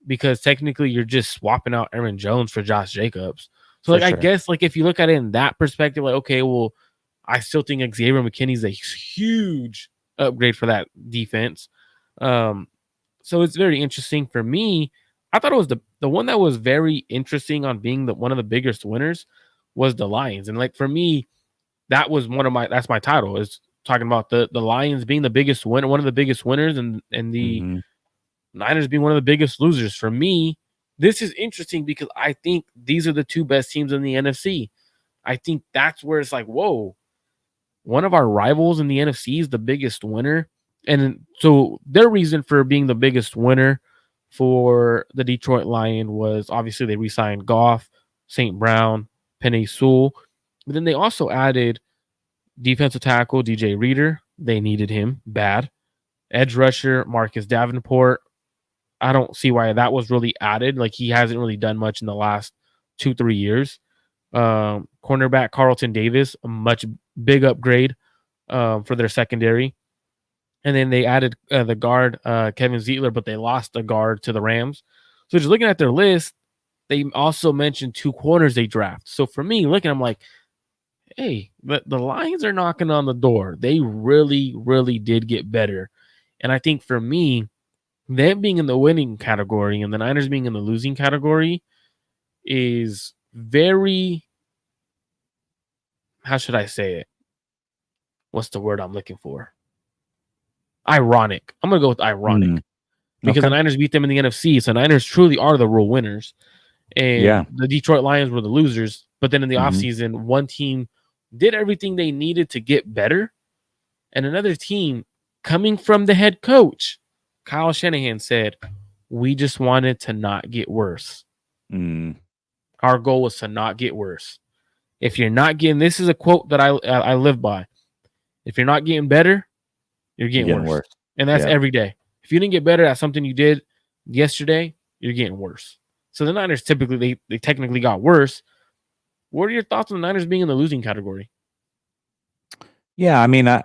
because technically you're just swapping out Aaron Jones for Josh Jacobs. So like, I guess like if you look at it in that perspective, like, okay, well, I still think Xavier McKinney's a huge upgrade for that defense. So it's very interesting for me. I thought it was the one that was very interesting on being one of the biggest winners was the Lions. And like for me, that was that's my title, is talking about the Lions being the biggest winner, one of the biggest winners, and the Niners being one of the biggest losers. For me, this is interesting because I think these are the 2 best teams in the NFC. I think that's where it's like, whoa, one of our rivals in the NFC is the biggest winner. And so their reason for being the biggest winner for the Detroit Lions was obviously they re-signed Goff, St. Brown, Penei Sewell. But then they also added defensive tackle DJ Reader. They needed him bad. Edge rusher Marcus Davenport. I don't see why that was really added. Like he hasn't really done much in the last 2-3 years. Cornerback Carlton Davis, a much big upgrade for their secondary. And then they added the guard, Kevin Zeitler, but they lost the guard to the Rams. So just looking at their list, they also mentioned 2 corners they draft. So for me, looking, I'm like, hey, but the Lions are knocking on the door. They really, really did get better. And I think for me, them being in the winning category and the Niners being in the losing category is very, how should I say it? What's the word I'm looking for? Ironic. I'm going to go with ironic because the Niners beat them in the NFC. So Niners truly are the real winners. And the Detroit Lions were the losers. But then in the offseason, one team did everything they needed to get better. And another team, coming from the head coach, Kyle Shanahan, said, we just wanted to not get worse. Our goal was to not get worse. If you're not getting, this is a quote that I live by. If you're not getting better, you're getting worse. And that's every day. If you didn't get better at something you did yesterday, you're getting worse. So the Niners typically, they technically got worse. What are your thoughts on the Niners being in the losing category?
Yeah, I mean, I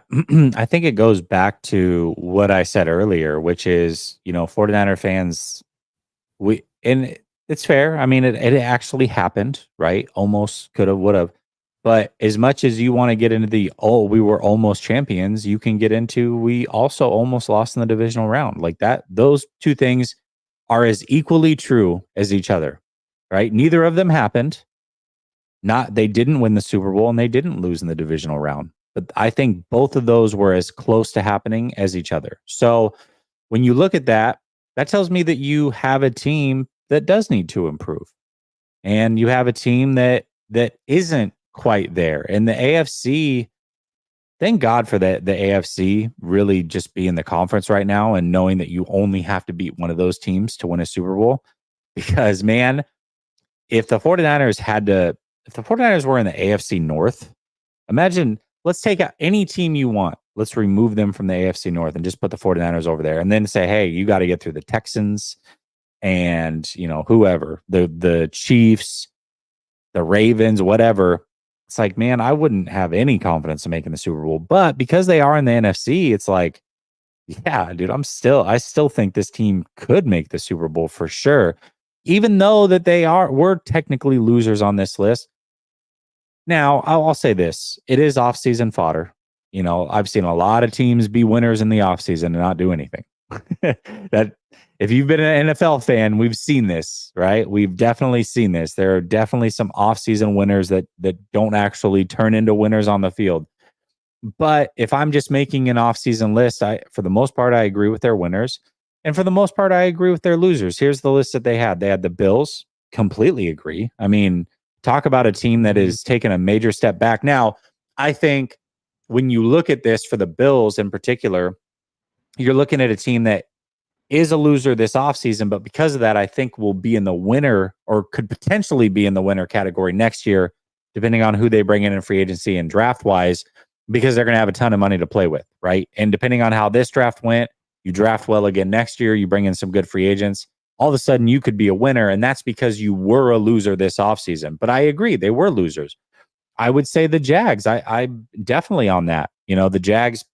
think it goes back to what I said earlier, which is, 49er fans, and it's fair. I mean, it actually happened, right? Almost could have, would have. But as much as you want to get into we were almost champions, you can get into, we also almost lost in the divisional round. Like that, those 2 things are as equally true as each other, right? Neither of them happened. They didn't win the Super Bowl and they didn't lose in the divisional round. But I think both of those were as close to happening as each other. So when you look at that, that tells me that you have a team that does need to improve. And you have a team that isn't quite there. And the AFC, thank God for the AFC really just being the conference right now and knowing that you only have to beat one of those teams to win a Super Bowl. Because, man, if the 49ers were in the AFC North, imagine, let's take out any team you want. Let's remove them from the AFC North and just put the 49ers over there and then say, hey, you got to get through the Texans and, whoever, the Chiefs, the Ravens, whatever. It's like, man, I wouldn't have any confidence in making the Super Bowl. But because they are in the NFC, it's like, Yeah, dude, I still think this team could make the Super Bowl for sure. Even though that we're technically losers on this list. Now, I'll say this. It is off-season fodder. You know, I've seen a lot of teams be winners in the offseason and not do anything. That if you've been an NFL fan, we've seen this, right? We've definitely seen this. There are definitely some off-season winners that don't actually turn into winners on the field. But if I'm just making an off-season list, for the most part, I agree with their winners. And for the most part, I agree with their losers. Here's the list that they had. They had the Bills, completely agree. I mean, talk about a team that is taking a major step back. Now, I think when you look at this for the Bills in particular, you're looking at a team that is a loser this offseason, but because of that, I think will be in the winner or could potentially be in the winner category next year, depending on who they bring in free agency and draft wise, because they're going to have a ton of money to play with, right? And depending on how this draft went, you draft well again next year, you bring in some good free agents, all of a sudden you could be a winner. And that's because you were a loser this offseason. But I agree, they were losers. I would say the Jags, I'm definitely on that. You know, the Jags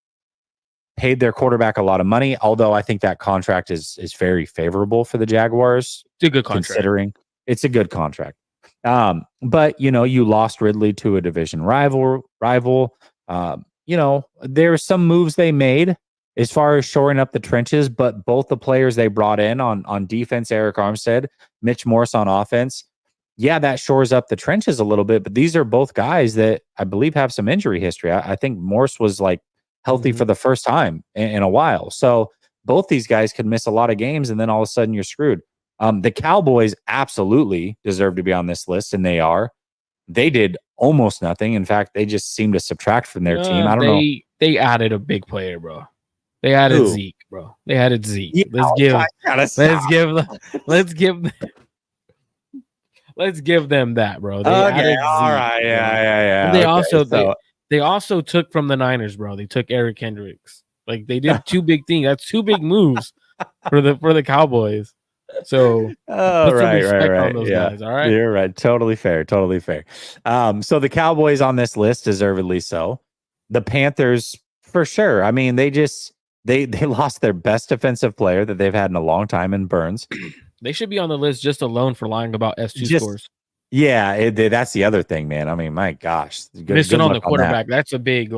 paid their quarterback a lot of money, although I think that contract is very favorable for the Jaguars.
It's a good contract.
Considering it's a good contract. But you know, you lost Ridley to a division rival. You know, there are some moves they made as far as shoring up the trenches, but both the players they brought in on defense, Eric Armstead, Mitch Morse on offense, yeah, that shores up the trenches a little bit. But these are both guys that I believe have some injury history. I think Morse was like healthy for the first time in a while. So both these guys could miss a lot of games, and then all of a sudden you're screwed. The Cowboys absolutely deserve to be on this list, and they are. They did almost nothing. In fact, they just seem to subtract from their team. I don't know.
They added a big player, bro. They added Zeke, bro. They added Zeke. Yeah, let's give them that, bro. They added
all
Zeke,
right, yeah.
And they also took from the Niners, bro. They took Eric Kendricks. Like they did two big things. That's two big moves for the Cowboys. So put some respect on those guys. All right,
you're right. Totally fair. So the Cowboys on this list, deservedly so. The Panthers, for sure. I mean, they lost their best defensive player that they've had in a long time in Burns.
They should be on the list just alone for lying about S2 scores.
Yeah, that's the other thing, man. I mean, my gosh,
missing on the quarterback. That's a big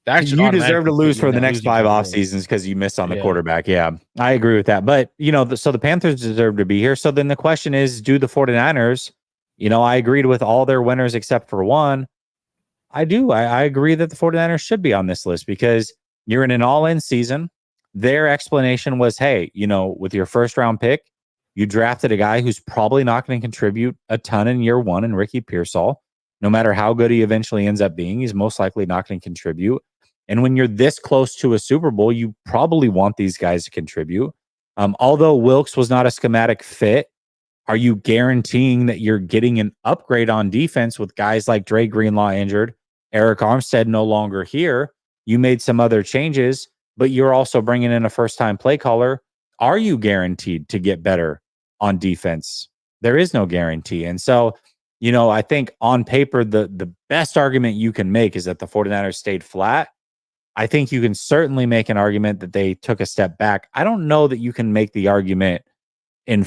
you deserve to lose for the next 5 off seasons because you missed on the quarterback. Yeah, I agree with that. But, you know, so the Panthers deserve to be here. So then the question is, do the 49ers, you know, I agreed with all their winners except for one. I do. I agree that the 49ers should be on this list because you're in an all-in season. Their explanation was, hey, you know, with your first round pick, you drafted a guy who's probably not going to contribute a ton in year one in Ricky Pearsall. No matter how good he eventually ends up being, he's most likely not going to contribute. And when you're this close to a Super Bowl, you probably want these guys to contribute. Although Wilkes was not a schematic fit, are you guaranteeing that you're getting an upgrade on defense with guys like Dre Greenlaw injured, Eric Armstead no longer here? You made some other changes, but you're also bringing in a first-time play caller. Are you guaranteed to get better on defense? There is no guarantee. And so, you know, I think on paper, the best argument you can make is that the 49ers stayed flat. I think you can certainly make an argument that they took a step back. I don't know that you can make the argument in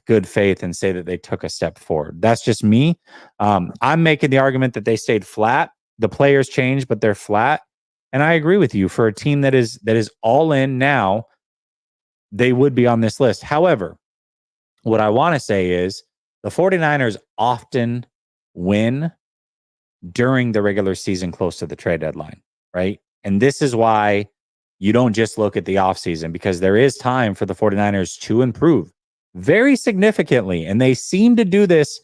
good faith, and say that they took a step forward. That's just me. I'm making the argument that they stayed flat. The players changed, but they're flat. And I agree with you. For a team that is all in now, they would be on this list. However, what I want to say is the 49ers often win during the regular season close to the trade deadline, right? And this is why you don't just look at the offseason, because there is time for the 49ers to improve very significantly. And they seem to do this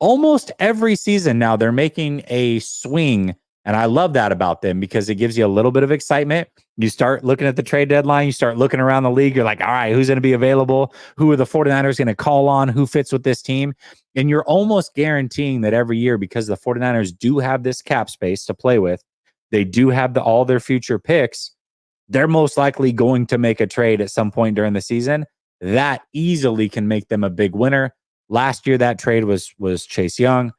almost every season now. They're making a swing. And I love that about them because it gives you a little bit of excitement. You start looking at the trade deadline. You start looking around the league. You're like, all right, who's going to be available? Who are the 49ers going to call on? Who fits with this team? And you're almost guaranteeing that every year, because the 49ers do have this cap space to play with, they do have all their future picks, they're most likely going to make a trade at some point during the season. That easily can make them a big winner. Last year, that trade was Chase Young.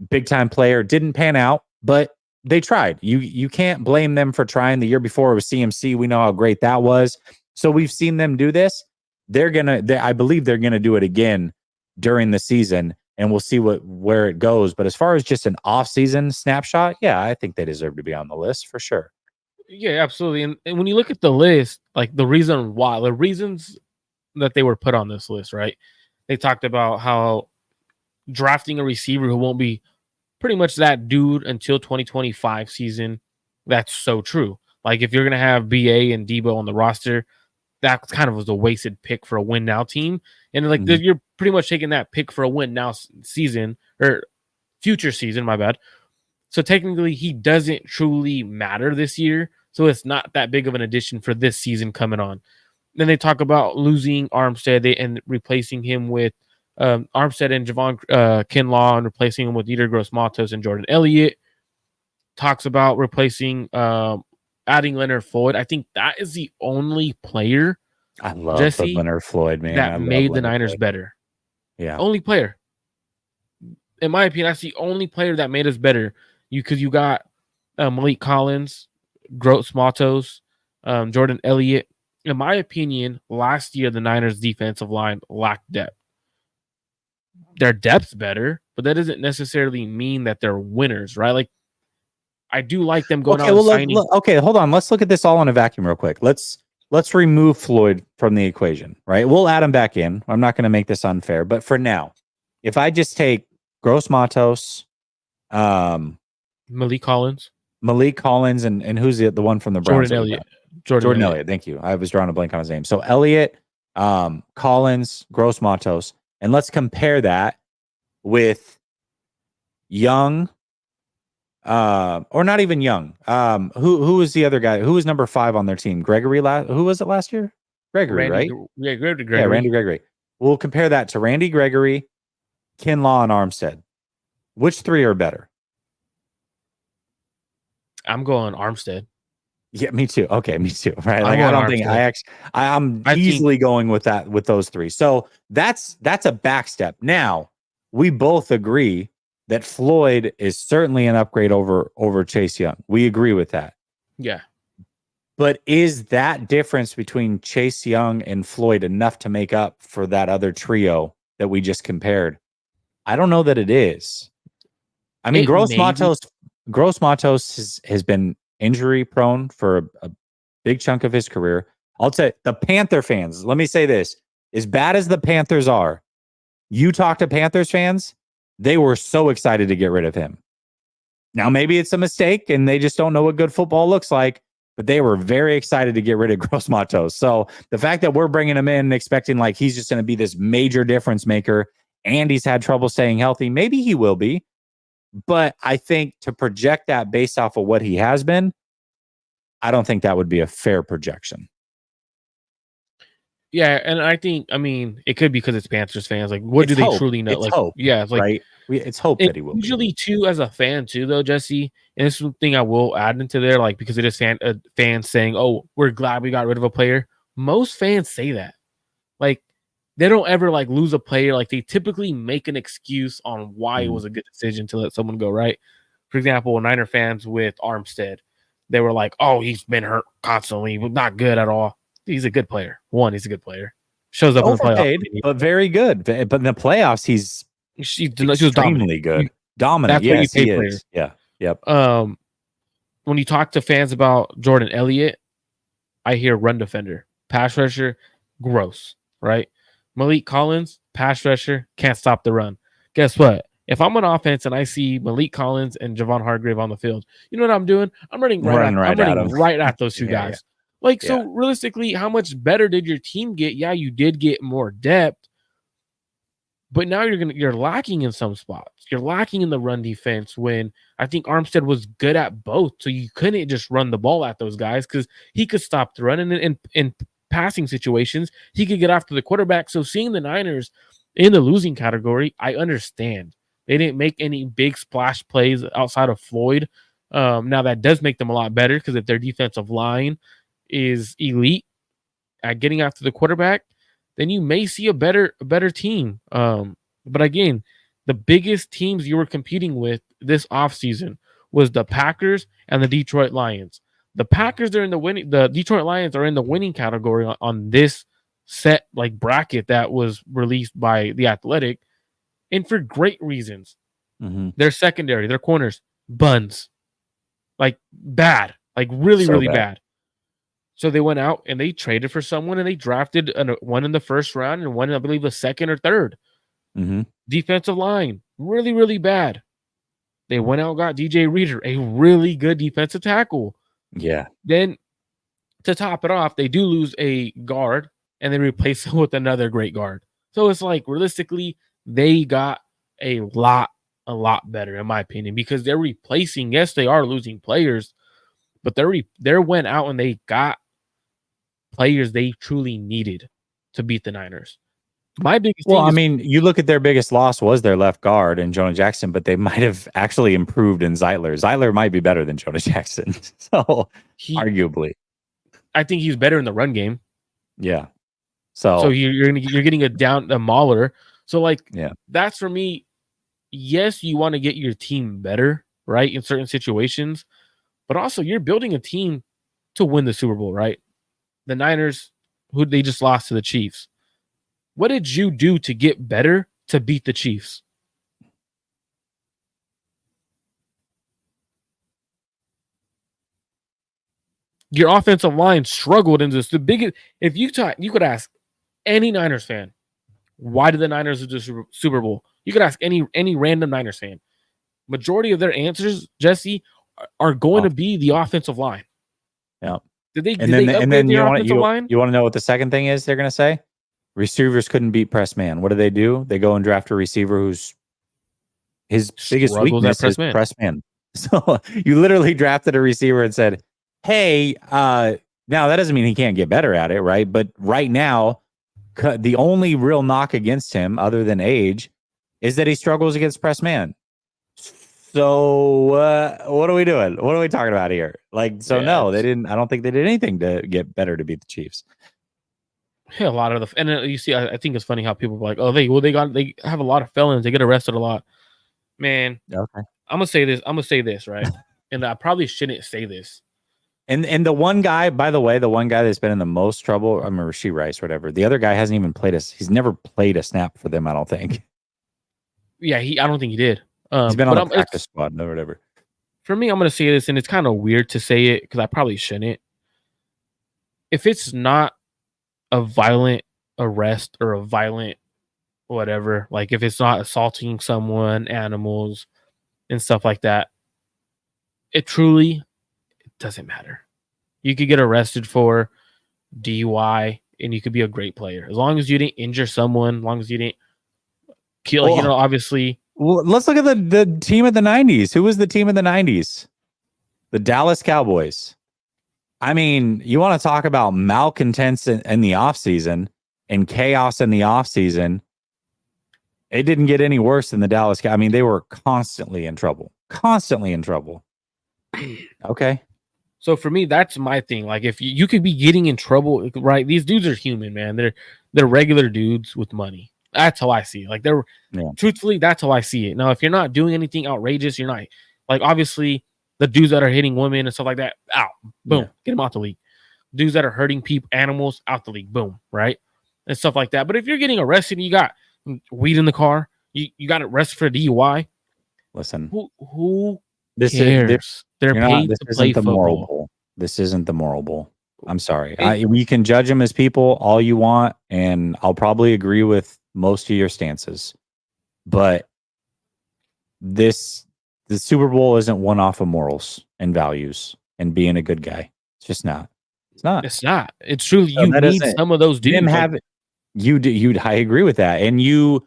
Big time player. Didn't pan out, but they tried. You can't blame them for trying. The year before it was CMC. We know how great that was. So we've seen them do this. I believe they're gonna do it again during the season, and we'll see where it goes. But as far as just an off-season snapshot, yeah, I think they deserve to be on the list for sure.
Yeah, absolutely. And when you look at the list, like the reasons that they were put on this list, right? They talked about how drafting a receiver who won't be pretty much that dude until 2025 season. That's so true. Like if you're gonna have BA and Deebo on the roster, that kind of was a wasted pick for a win now team. And like you're pretty much taking that pick for a win now season or future season, my bad. So technically he doesn't truly matter this year. So it's not that big of an addition for this season coming on. Then they talk about losing Armstead and replacing him with Armstead and Javon Kinlaw and replacing him with Yetur Gross-Matos and Jordan Elliott. Talks about replacing adding Leonard Floyd. I think that is the only player
I love
Jesse,
Leonard Floyd, man.
that made the Niners better.
Yeah.
Only player. In my opinion, that's the only player that made us better. Because you got Malik Collins, Gross-Matos, Jordan Elliott. In my opinion, last year the Niners defensive line lacked depth. Their depth's better, but that doesn't necessarily mean that they're winners, right? Like I do like them going out and signing.
Okay, hold on. Let's look at this all in a vacuum real quick. Let's remove Floyd from the equation, right? We'll add him back in. I'm not going to make this unfair, but for now, if I just take Gross-Matos,
Malik Collins,
and who's the one from the Browns? Jordan Elliott. Thank you. I was drawing a blank on his name. So Elliott, Collins, Gross-Matos, and let's compare that with Young, or not even Young. Who was the other guy? Who was number 5 on their team? Gregory. Who was it last year? Gregory, right?
Yeah, Gregory.
Yeah, Randy Gregory. We'll compare that to Randy Gregory, Kinlaw, and Armstead. Which 3 are better?
I'm going Armstead.
Yeah, me too. Okay, me too. Right? Like I'm easily going with that with those 3. So that's a back step. Now we both agree that Floyd is certainly an upgrade over Chase Young. We agree with that.
Yeah.
But is that difference between Chase Young and Floyd enough to make up for that other trio that we just compared? I don't know that it is. I mean, Gross-Matos has been injury prone for a big chunk of his career. I'll tell you, the Panther fans, let me say this, as bad as the Panthers are, you talk to Panthers fans, they were so excited to get rid of him. Now, maybe it's a mistake and they just don't know what good football looks like, but they were very excited to get rid of Gross-Matos. So the fact that we're bringing him in expecting like he's just going to be this major difference maker and he's had trouble staying healthy, maybe he will be. But I think to project that based off of what he has been, I don't think that would be a fair projection.
Yeah, and I think, I mean, it could be because it's Panthers fans. Like, what do they truly know?
It's
like,
hope,
yeah, it's like,
right? It's hope that he will.
Usually, too, as a fan, too, though, Jesse, and this is something I will add into there, like, because it is fans saying, "Oh, we're glad we got rid of a player." Most fans say that, like, they don't ever like lose a player. Like, they typically make an excuse on why it was a good decision to let someone go. Right? For example, Niner fans with Armstead, they were like, "Oh, he's been hurt constantly, but not good at all." He's a good player. He's a good player. Shows up in the playoffs,
but very good. But in the playoffs, he's extremely good, dominant. Yes, he is. Yeah, yep.
When you talk to fans about Jordan Elliott, I hear run defender, pass rusher, gross. Right? Malik Collins, pass rusher, can't stop the run. Guess what? If I'm on offense and I see Malik Collins and Javon Hargrave on the field, you know what I'm doing? I'm running right at those two guys. Yeah. Like, so realistically, how much better did your team get? Yeah, you did get more depth, but now you're lacking in some spots. You're lacking in the run defense when I think Armstead was good at both. So you couldn't just run the ball at those guys because he could stop the run. And in passing situations, he could get after the quarterback. So seeing the Niners in the losing category, I understand. They didn't make any big splash plays outside of Floyd. Now that does make them a lot better because if their defensive line is elite at getting after the quarterback, then you may see a better team. But again, the biggest teams you were competing with this offseason was the Packers and the Detroit Lions. The Packers are in the winning. The Detroit Lions are in the winning category on this set like bracket that was released by The Athletic, and for great reasons.
Mm-hmm.
Their secondary, their corners, buns, like bad, like really,
So
really
bad.
bad. So they went out and they traded for someone and they drafted one in the first round and one, I believe, the second or third.
Mm-hmm.
Defensive line, really, really bad. They went out and got DJ Reader, a really good defensive tackle.
Yeah.
Then to top it off, they do lose a guard and they replace him with another great guard. So it's like realistically, they got a lot better, in my opinion, because they're replacing. Yes, they are losing players, but they went out and they got players they truly needed to beat the Niners. My biggest
Well,
thing
I
is
mean, you look at their biggest loss was their left guard and Jonah Jackson, but they might have actually improved in Zeitler. Zeitler might be better than Jonah Jackson. So arguably.
I think he's better in the run game.
Yeah.
So you're getting a mauler. So like
yeah,
that's for me. Yes, you want to get your team better, right, in certain situations, but also you're building a team to win the Super Bowl, right? The Niners, who they just lost to the Chiefs. What did you do to get better to beat the Chiefs? Your offensive line struggled in this. The biggest, if you could ask any Niners fan, why did the Niners lose the Super Bowl? You could ask any random Niners fan. Majority of their answers, Jesse, are going to be the offensive line.
Yeah.
Did they upgrade their offensive line?
You want to know what the second thing is they're going to say? Receivers couldn't beat press man. What do? They go and draft a receiver whose biggest weakness is press man. So you literally drafted a receiver and said, hey, now that doesn't mean he can't get better at it, right? But right now, the only real knock against him, other than age, is that he struggles against press man. So what are we doing? What are we talking about here? No, they didn't. I don't think they did anything to get better to beat the Chiefs.
Yeah, a lot of and you see, I think it's funny how people are like, oh, they have a lot of felons. They get arrested a lot. Man,
okay.
I'm gonna say this, right? And I probably shouldn't say this.
And the one guy, by the way, the one guy that's been in the most trouble, I remember Rasheed Rice, whatever. The other guy hasn't even he's never played a snap for them, I don't think.
Yeah, I don't think he did.
He's been on the practice squad or whatever.
For me, I'm going to say this, and it's kind of weird to say it because I probably shouldn't. If it's not a violent arrest or a violent whatever, like if it's not assaulting someone, animals, and stuff like that, it doesn't matter. You could get arrested for DUI, and you could be a great player. As long as you didn't injure someone, as long as you didn't kill, obviously.
Well, let's look at the team of the 90s. Who was the team of the 90s? The Dallas Cowboys. I mean, you want to talk about malcontents in the offseason and chaos in the offseason. It didn't get any worse than the Dallas Cowboys. I mean, they were constantly in trouble. Okay.
So for me, that's my thing. Like if you could be getting in trouble, right? These dudes are human, man. They're regular dudes with money. That's how I see it. Like truthfully, that's how I see it. Now, if you're not doing anything outrageous, you're not like obviously the dudes that are hitting women and stuff like that, out, boom, get them out the league. Dudes that are hurting people, animals, out the league, boom, right, and stuff like that. But if you're getting arrested, and you got weed in the car, you got arrested for DUI.
Listen,
who cares? They're paid to play football.
This isn't the moral bowl. I'm sorry. We can judge them as people all you want, and I'll probably agree with most of your stances. But the Super Bowl isn't one off of morals and values and being a good guy. It's just not. It's not.
It's not. It's true. You need some of those dudes.
I agree with that. And you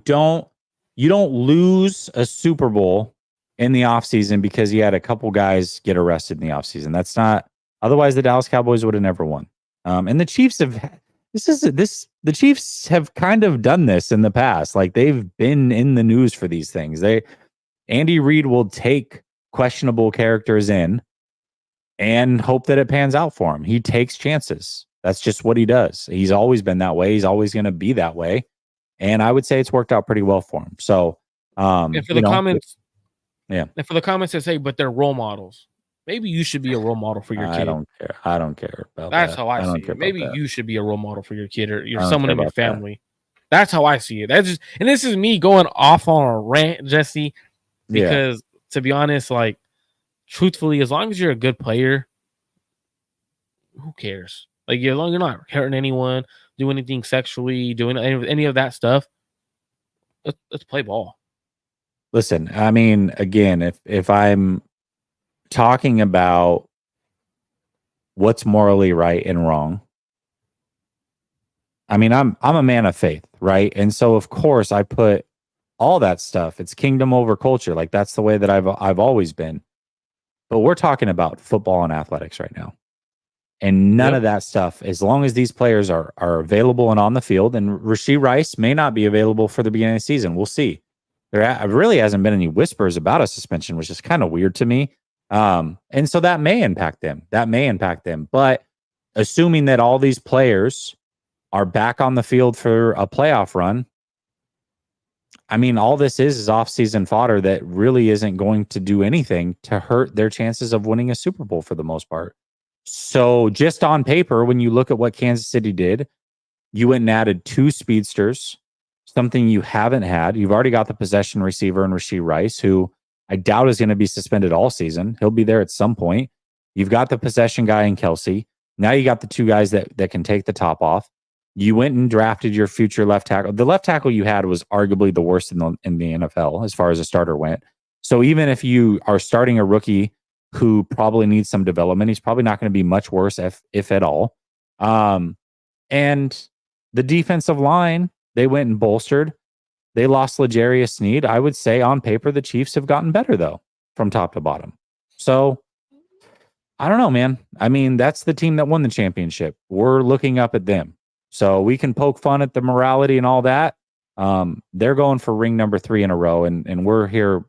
don't lose a Super Bowl in the offseason because you had a couple guys get arrested in the offseason. That's not. Otherwise, the Dallas Cowboys would have never won. And the Chiefs the Chiefs have kind of done this in the past. Like they've been in the news for these things. Andy Reid will take questionable characters in and hope that it pans out for him. He takes chances. That's just what he does. He's always been that way. He's always going to be that way. And I would say it's worked out pretty well for him. So,
and for the comments,
Yeah.
And for the comments that say, but they're role models, maybe you should be a role model for your
I
kid.
don't care. I don't care about
That's
that.
how I
I
see
don't care
it.
about
Maybe
that.
you should be a role model for your kid or
I don't
someone
care
in your
about that.
family. That's how I see it. That's just, and this is me going off on a rant, Jesse, because to be honest, like truthfully, as long as you're a good player, who cares? Like, as long as you're not hurting anyone, doing anything sexually, doing any of that stuff, let's play ball.
Listen, I mean, again, if I'm talking about what's morally right and wrong, I mean, I'm a man of faith, right? And so of course I put all that stuff. It's kingdom over culture. Like that's the way that I've always been. But we're talking about football and athletics right now. And none
Yep.
of that stuff, as long as these players are available and on the field, and Rashee Rice may not be available for the beginning of the season. We'll see. There really hasn't been any whispers about a suspension, which is kind of weird to me. And so that may impact them. But assuming that all these players are back on the field for a playoff run, I mean, all this is off-season fodder that really isn't going to do anything to hurt their chances of winning a Super Bowl for the most part. So just on paper, when you look at what Kansas City did, you went and added 2 speedsters, something you haven't had. You've already got the possession receiver in Rashee Rice, who I doubt is going to be suspended all season. He'll be there at some point. You've got the possession guy in Kelsey. Now you got the 2 guys that can take the top off. You went and drafted your future left tackle. The left tackle you had was arguably the worst in the NFL as far as a starter went. So even if you are starting a rookie who probably needs some development, he's probably not going to be much worse if at all. And the defensive line, they went and bolstered. They lost L'Jarius Sneed. I would say on paper, the Chiefs have gotten better, though, from top to bottom. So I don't know, man. I mean, that's the team that won the championship. We're looking up at them. So we can poke fun at the morality and all that. They're going for ring number 3 in a row, and we're here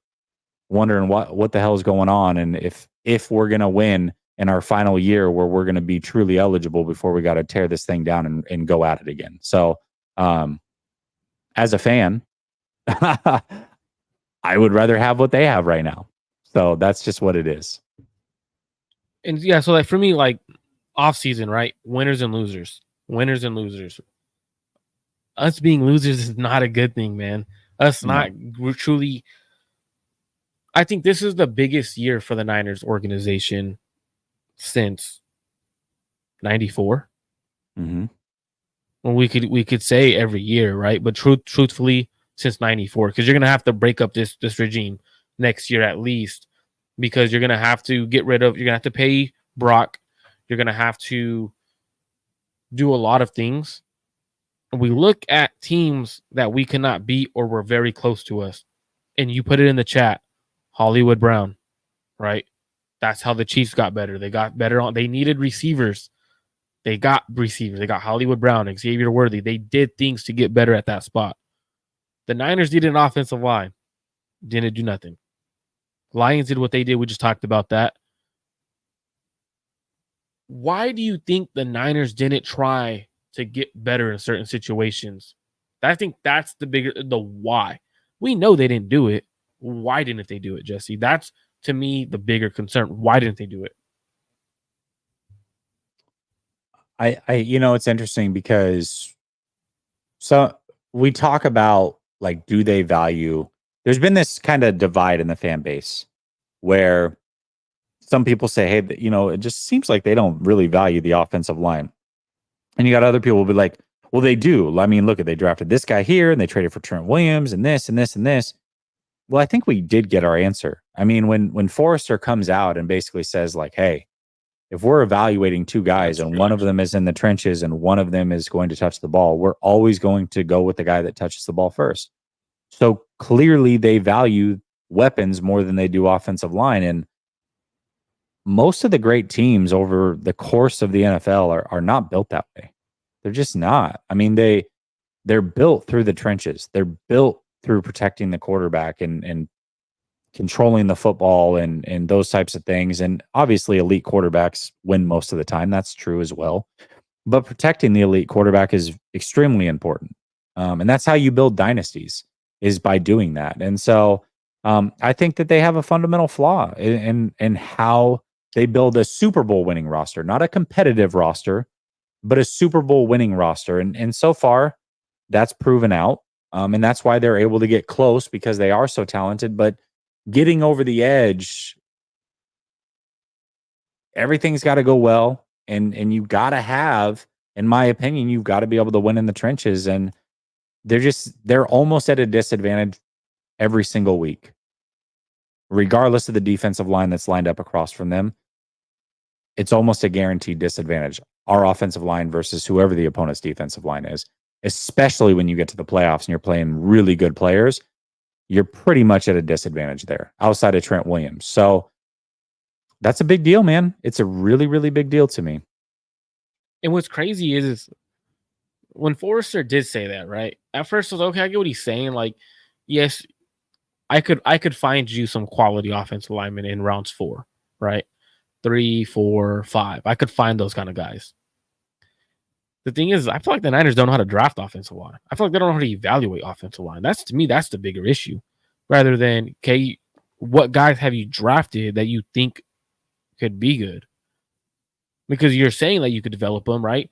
wondering what the hell is going on, and if we're gonna win in our final year where we're gonna be truly eligible before we got to tear this thing down and go at it again. So, as a fan, I would rather have what they have right now. So that's just what it is.
And yeah, so like for me, like off season, right? Winners and losers. Winners and losers. Us being losers is not a good thing, man. We're truly. I think this is the biggest year for the Niners organization since '94.
Mm-hmm.
Well, we could say every year, right? But truthfully, since '94, because you're gonna have to break up this regime next year at least, because you're gonna have to you're gonna have to pay Brock, you're gonna have to do a lot of things. We look at teams that we cannot beat or were very close to us, and you put it in the chat, Hollywood Brown, right? That's how the Chiefs got better. They got better on. They needed receivers. They got receivers. They got Hollywood Brown, Xavier Worthy. They did things to get better at that spot. The Niners needed an offensive line. Didn't do nothing. Lions did what they did. We just talked about that. Why do you think the Niners didn't try to get better in certain situations? I think that's the why. We know they didn't do it. Why didn't they do it, Jesse? That's, to me, the bigger concern. Why didn't they do it?
It's interesting because so we talk about like, do they value? There's been this kind of divide in the fan base where some people say, hey, it just seems like they don't really value the offensive line. And you got other people will be like, well, they do. I mean, look, they drafted this guy here and they traded for Trent Williams and this and this and this. Well, I think we did get our answer. I mean, when Forrester comes out and basically says like, hey, if we're evaluating 2 guys and one of them is in the trenches and one of them is going to touch the ball, we're always going to go with the guy that touches the ball first. So clearly they value weapons more than they do offensive line. And most of the great teams over the course of the NFL are not built that way. They're just not. I mean, they're built through the trenches. They're built through protecting the quarterback and controlling the football and those types of things. And obviously elite quarterbacks win most of the time. That's true as well. But protecting the elite quarterback is extremely important. And that's how you build dynasties, is by doing that. And so I think that they have a fundamental flaw in how they build a Super Bowl winning roster, not a competitive roster, but a Super Bowl winning roster. And so far, that's proven out. And that's why they're able to get close because they are so talented. But getting over the edge, everything's got to go well. And you got to have, in my opinion, you've got to be able to win in the trenches. And they're almost at a disadvantage every single week, regardless of the defensive line that's lined up across from them. It's almost a guaranteed disadvantage. Our offensive line versus whoever the opponent's defensive line is, especially when you get to the playoffs and you're playing really good players, you're pretty much at a disadvantage there outside of Trent Williams. So that's a big deal, man. It's a really, really big deal to me.
And what's crazy is when Forrester did say that, right? At first I was okay, I get what he's saying. Like, yes, I could find you some quality offensive linemen in rounds 4, right? 3, 4, 5. I could find those kind of guys. The thing is, I feel like the Niners don't know how to draft offensive line. I feel like they don't know how to evaluate offensive line. That's, to me, that's the bigger issue. Rather than, okay, what guys have you drafted that you think could be good? Because you're saying that you could develop them, right?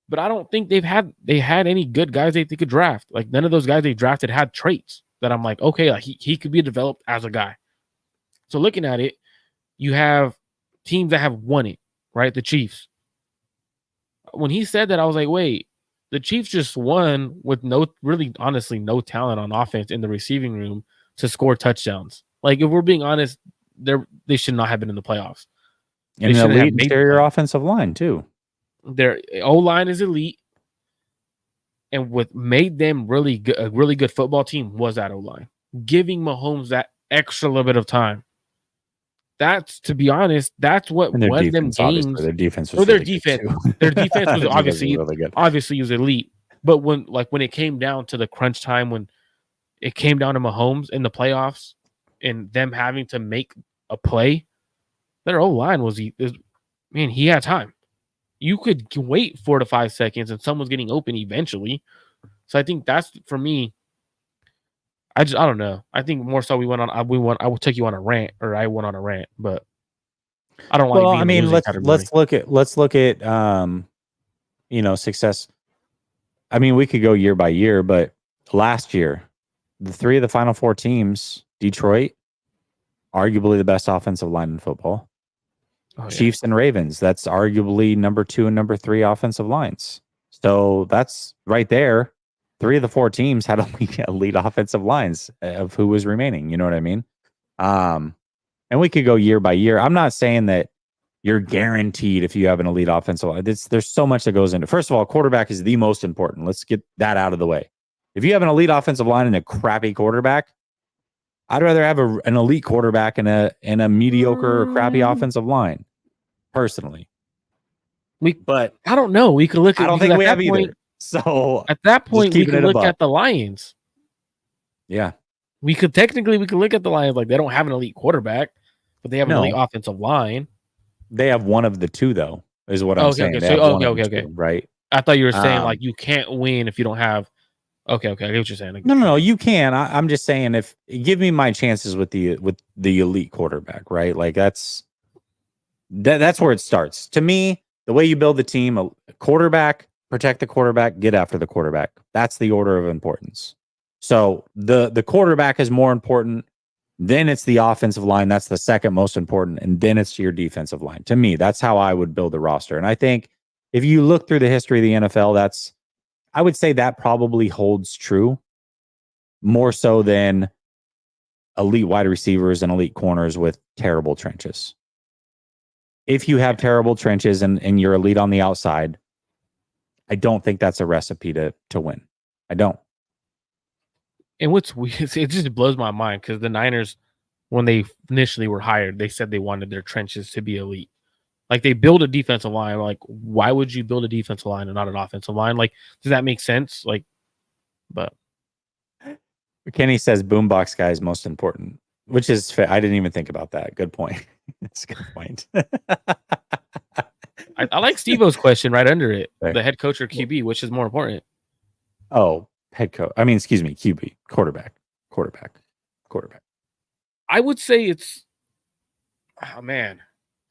But I don't think they had any good guys they could draft. Like, none of those guys they drafted had traits that I'm like, okay, like he could be developed as a guy. So looking at it, you have teams that have won it, right? The Chiefs. When he said that, I was like, wait, the Chiefs just won with honestly, no talent on offense in the receiving room to score touchdowns. Like, if we're being honest, they should not have been in the playoffs.
And an elite interior offensive line, too.
Their O-line is elite. And what made them a really good football team was that O-line. Giving Mahomes that extra little bit of time. That's, to be honest, that's what won them games.
Their defense was
their defense was obviously good. Obviously was elite. But when it came down to the crunch time, when it came down to Mahomes in the playoffs and them having to make a play, their O-line he had time. You could wait 4 to 5 seconds and someone's getting open eventually. So I think that's, for me, I don't know. I think more so I will take you on a rant, or I went on a rant, but I don't like. Well, I mean,
let's look at success. I mean, we could go year by year, but last year, the 3 of the Final 4 teams, Detroit, arguably the best offensive line in football. Oh, Chiefs and Ravens, that's arguably number 2 and number 3 offensive lines. So that's right there. 3 of the 4 teams had elite offensive lines of who was remaining. You know what I mean? And we could go year by year. I'm not saying that you're guaranteed if you have an elite offensive line. There's so much that goes into it. First of all, quarterback is the most important. Let's get that out of the way. If you have an elite offensive line and a crappy quarterback, I'd rather have an elite quarterback and a mediocre or crappy offensive line, personally.
But I don't know. We could look at.
I don't think we have either. So
at that point, we could look at the Lions.
Yeah,
we could look at the Lions like they don't have an elite quarterback, but they have an elite offensive line.
They have one of the 2, though, is what I'm saying.
Okay. So, okay.
Right.
I thought you were saying like you can't win if you don't have. Okay. I get what you're saying.
No, you can. I'm just saying, if give me my chances with the elite quarterback, right? Like that's where it starts. To me, the way you build the team, a quarterback, protect the quarterback, get after the quarterback. That's the order of importance. So the quarterback is more important. Then it's the offensive line. That's the second most important. And then it's your defensive line. To me, that's how I would build a roster. And I think if you look through the history of the NFL, I would say that probably holds true more so than elite wide receivers and elite corners with terrible trenches. If you have terrible trenches and you're elite on the outside, I don't think that's a recipe to win. I don't.
And what's weird, it just blows my mind because the Niners, when they initially were hired, they said they wanted their trenches to be elite. Like, they build a defensive line. Like, why would you build a defensive line and not an offensive line? Like, does that make sense? Like, but
Kenny says boombox guy is most important, which is fair. I didn't even think about that. Good point. That's a good point.
I like Steve-O's question right under it. Right. The head coach or QB, which is more important?
Oh, head coach. I mean, excuse me, QB, quarterback.
I would say it's, oh man,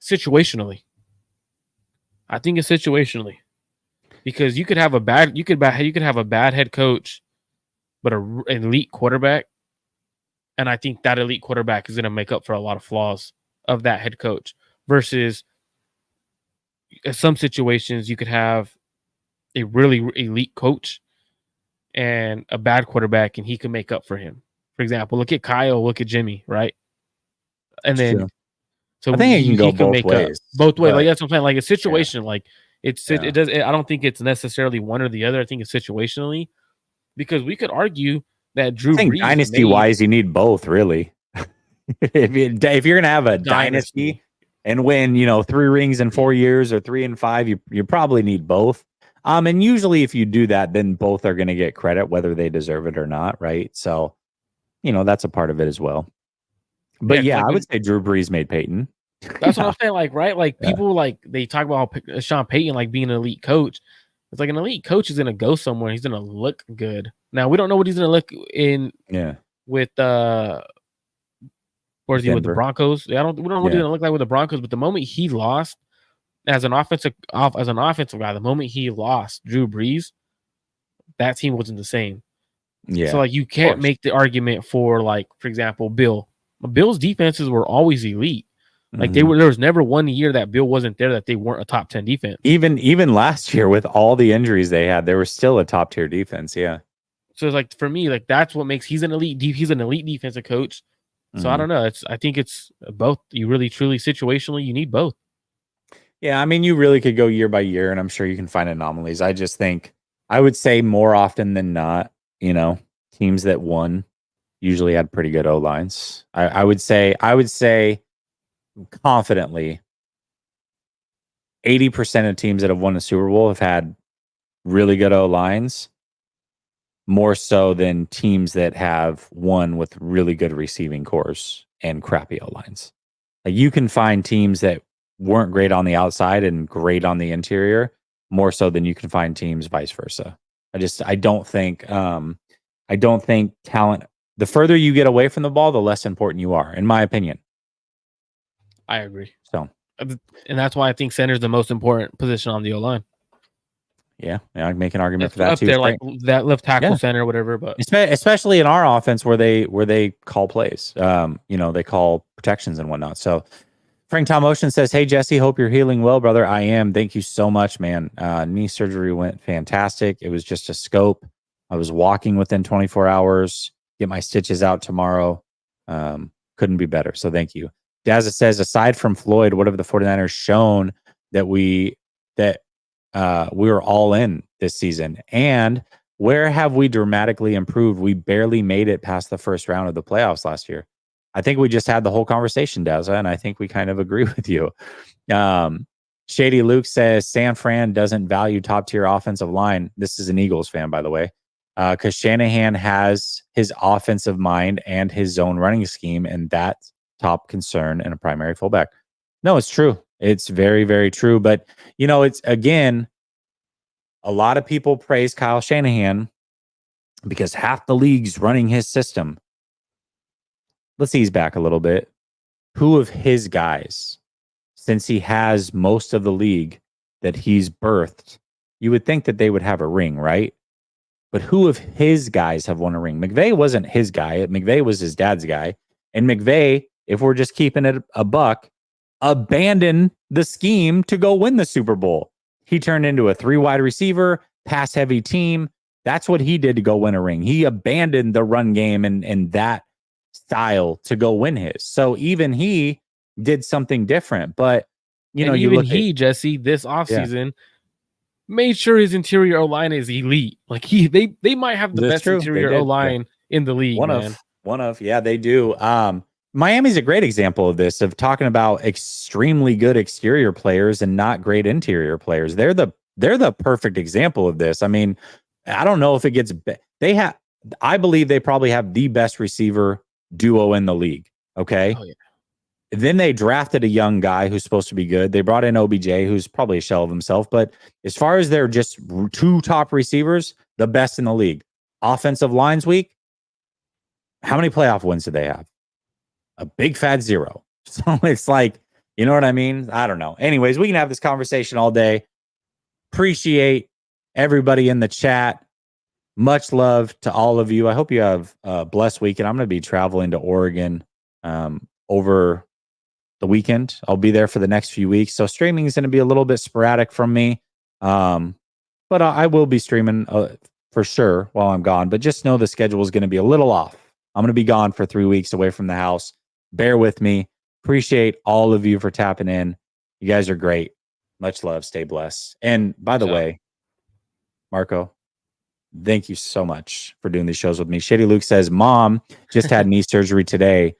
situationally. I think it's situationally because you could have a bad head coach, but an elite quarterback, and I think that elite quarterback is going to make up for a lot of flaws of that head coach. Versus, in some situations, you could have a really elite coach and a bad quarterback, and he can make up for him. For example, look at Kyle, look at Jimmy, right? And
It's
then
true.
so
I think it can go
he can
both
make up
ways,
both ways. Like
but
that's what I'm saying. Like a situation, like
yeah.
it does. I don't think it's necessarily one or the other. I think it's situationally because we could argue that
I
Drew
think
Brees
dynasty
made
wise, you need both, really. If you're gonna have a dynasty
dynasty.
and win, 3 rings in 4 years or 3 and 5, you probably need both. And usually if you do that, then both are gonna get credit, whether they deserve it or not, right? So, that's a part of it as well.
Yeah,
But
because
yeah,
like
I would say Drew Brees made Peyton.
that's what
Yeah,
I'm saying. Like, right? Like
yeah,
people like they talk about how Sean Payton like being an elite coach. It's like an elite coach is gonna go somewhere. He's gonna look good. Now we don't know what he's gonna look in
yeah.
with or is he with the
Denver.
Broncos? We don't know what he's
Yeah,
gonna look like with the Broncos, but the moment he lost as an offensive guy, the moment he lost Drew Brees, that team wasn't the same. So
yeah,
like you
of
can't
course.
make the argument for like, for example, Bill. Bill's defenses were always elite. Like
Mhm.
there was never one year that Bill wasn't there that they weren't a top 10 defense.
Even last year with all the injuries they had, they were still a top tier defense. Yeah.
So it's like for me, like that's what makes he's an elite defensive coach. So I
Mhm.
don't know. I think it's both. You really truly situationally you need both.
Yeah, I mean, you really could go year by year, and I'm sure you can find anomalies. I just think I would say more often than not, teams that won usually had pretty good O lines. I would say confidently 80% of teams that have won a Super Bowl have had really good O lines, more so than teams that have won with really good receiving cores and crappy O lines. Like you can find teams that weren't great on the outside and great on the interior more so than you can find teams vice versa. I don't think talent, the further you get away from the ball, the less important you are, in my opinion.
I agree.
So
And that's why I think center is the most important position on the O line.
yeah, I make an argument
It's
for that
up
too.
there, like that left tackle
Yeah.
center, whatever. But
Especially in our offense where they call plays. They call protections and whatnot. So Frank Tom Ocean says, "Hey Jesse, hope you're healing well, brother. I am. Thank you so much, man. Knee surgery went fantastic. It was just a scope. I was walking within 24 hours. Get my stitches out tomorrow. Couldn't be better. So thank you." Dazza says, aside from Floyd, what have the 49ers shown that we were all in this season? And where have we dramatically improved? We barely made it past the first round of the playoffs last year. I think we just had the whole conversation, Dazza, and I think we kind of agree with you. Shady Luke says San Fran doesn't value top tier offensive line. This is an Eagles fan, by the way, because Shanahan has his offensive mind and his zone running scheme, and that's top concern in a primary fullback. No, it's true. It's very, very true. But, it's again, a lot of people praise Kyle Shanahan because half the league's running his system. Let's ease back a little bit. Who of his guys, since he has most of the league that he's birthed, you would think that they would have a ring, right? But who of his guys have won a ring? McVay wasn't his guy. McVay was his dad's guy. And McVay, if we're just keeping it a buck, abandoned the scheme to go win the Super Bowl. He turned into a 3 wide receiver, pass heavy team. That's what he did to go win a ring. He abandoned the run game and that style to go win his. So even he did something different. But
and
you
even
look at,
he, Jesse, this
yeah,
offseason made sure his interior O line is elite. Like they might have the
that's
best
true. They
interior O
did. Yeah.
line in the league, man.
Yeah, they do. Miami's a great example of this, of talking about extremely good exterior players and not great interior players. They're the perfect example of this. I mean, I don't know if it gets I believe they probably have the best receiver duo in the league. Okay.
Oh yeah.
Then they drafted a young guy who's supposed to be good. They brought in OBJ, who's probably a shell of himself. But as far as they're just 2 top receivers, the best in the league. Offensive line's weak. How many playoff wins do they have? a big fat 0. So it's like, you know what I mean? I don't know. Anyways, we can have this conversation all day. Appreciate everybody in the chat. Much love to all of you. I hope you have a blessed weekend. I'm going to be traveling to Oregon over the weekend. I'll be there for the next few weeks. So streaming is going to be a little bit sporadic from me. But I will be streaming for sure while I'm gone. But just know the schedule is going to be a little off. I'm going to be gone for 3 weeks away from the house. Bear with me. Appreciate all of you for tapping in. You guys are great. Much love. Stay blessed. And by the way, Marco, thank you so much for doing these shows with me. Shady Luke says, Mom just had knee surgery today.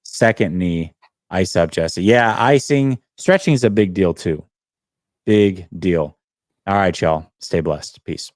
Second knee. Ice up, Jesse. Yeah, icing. Stretching is a big deal too. Big deal. All right, y'all. Stay blessed. Peace.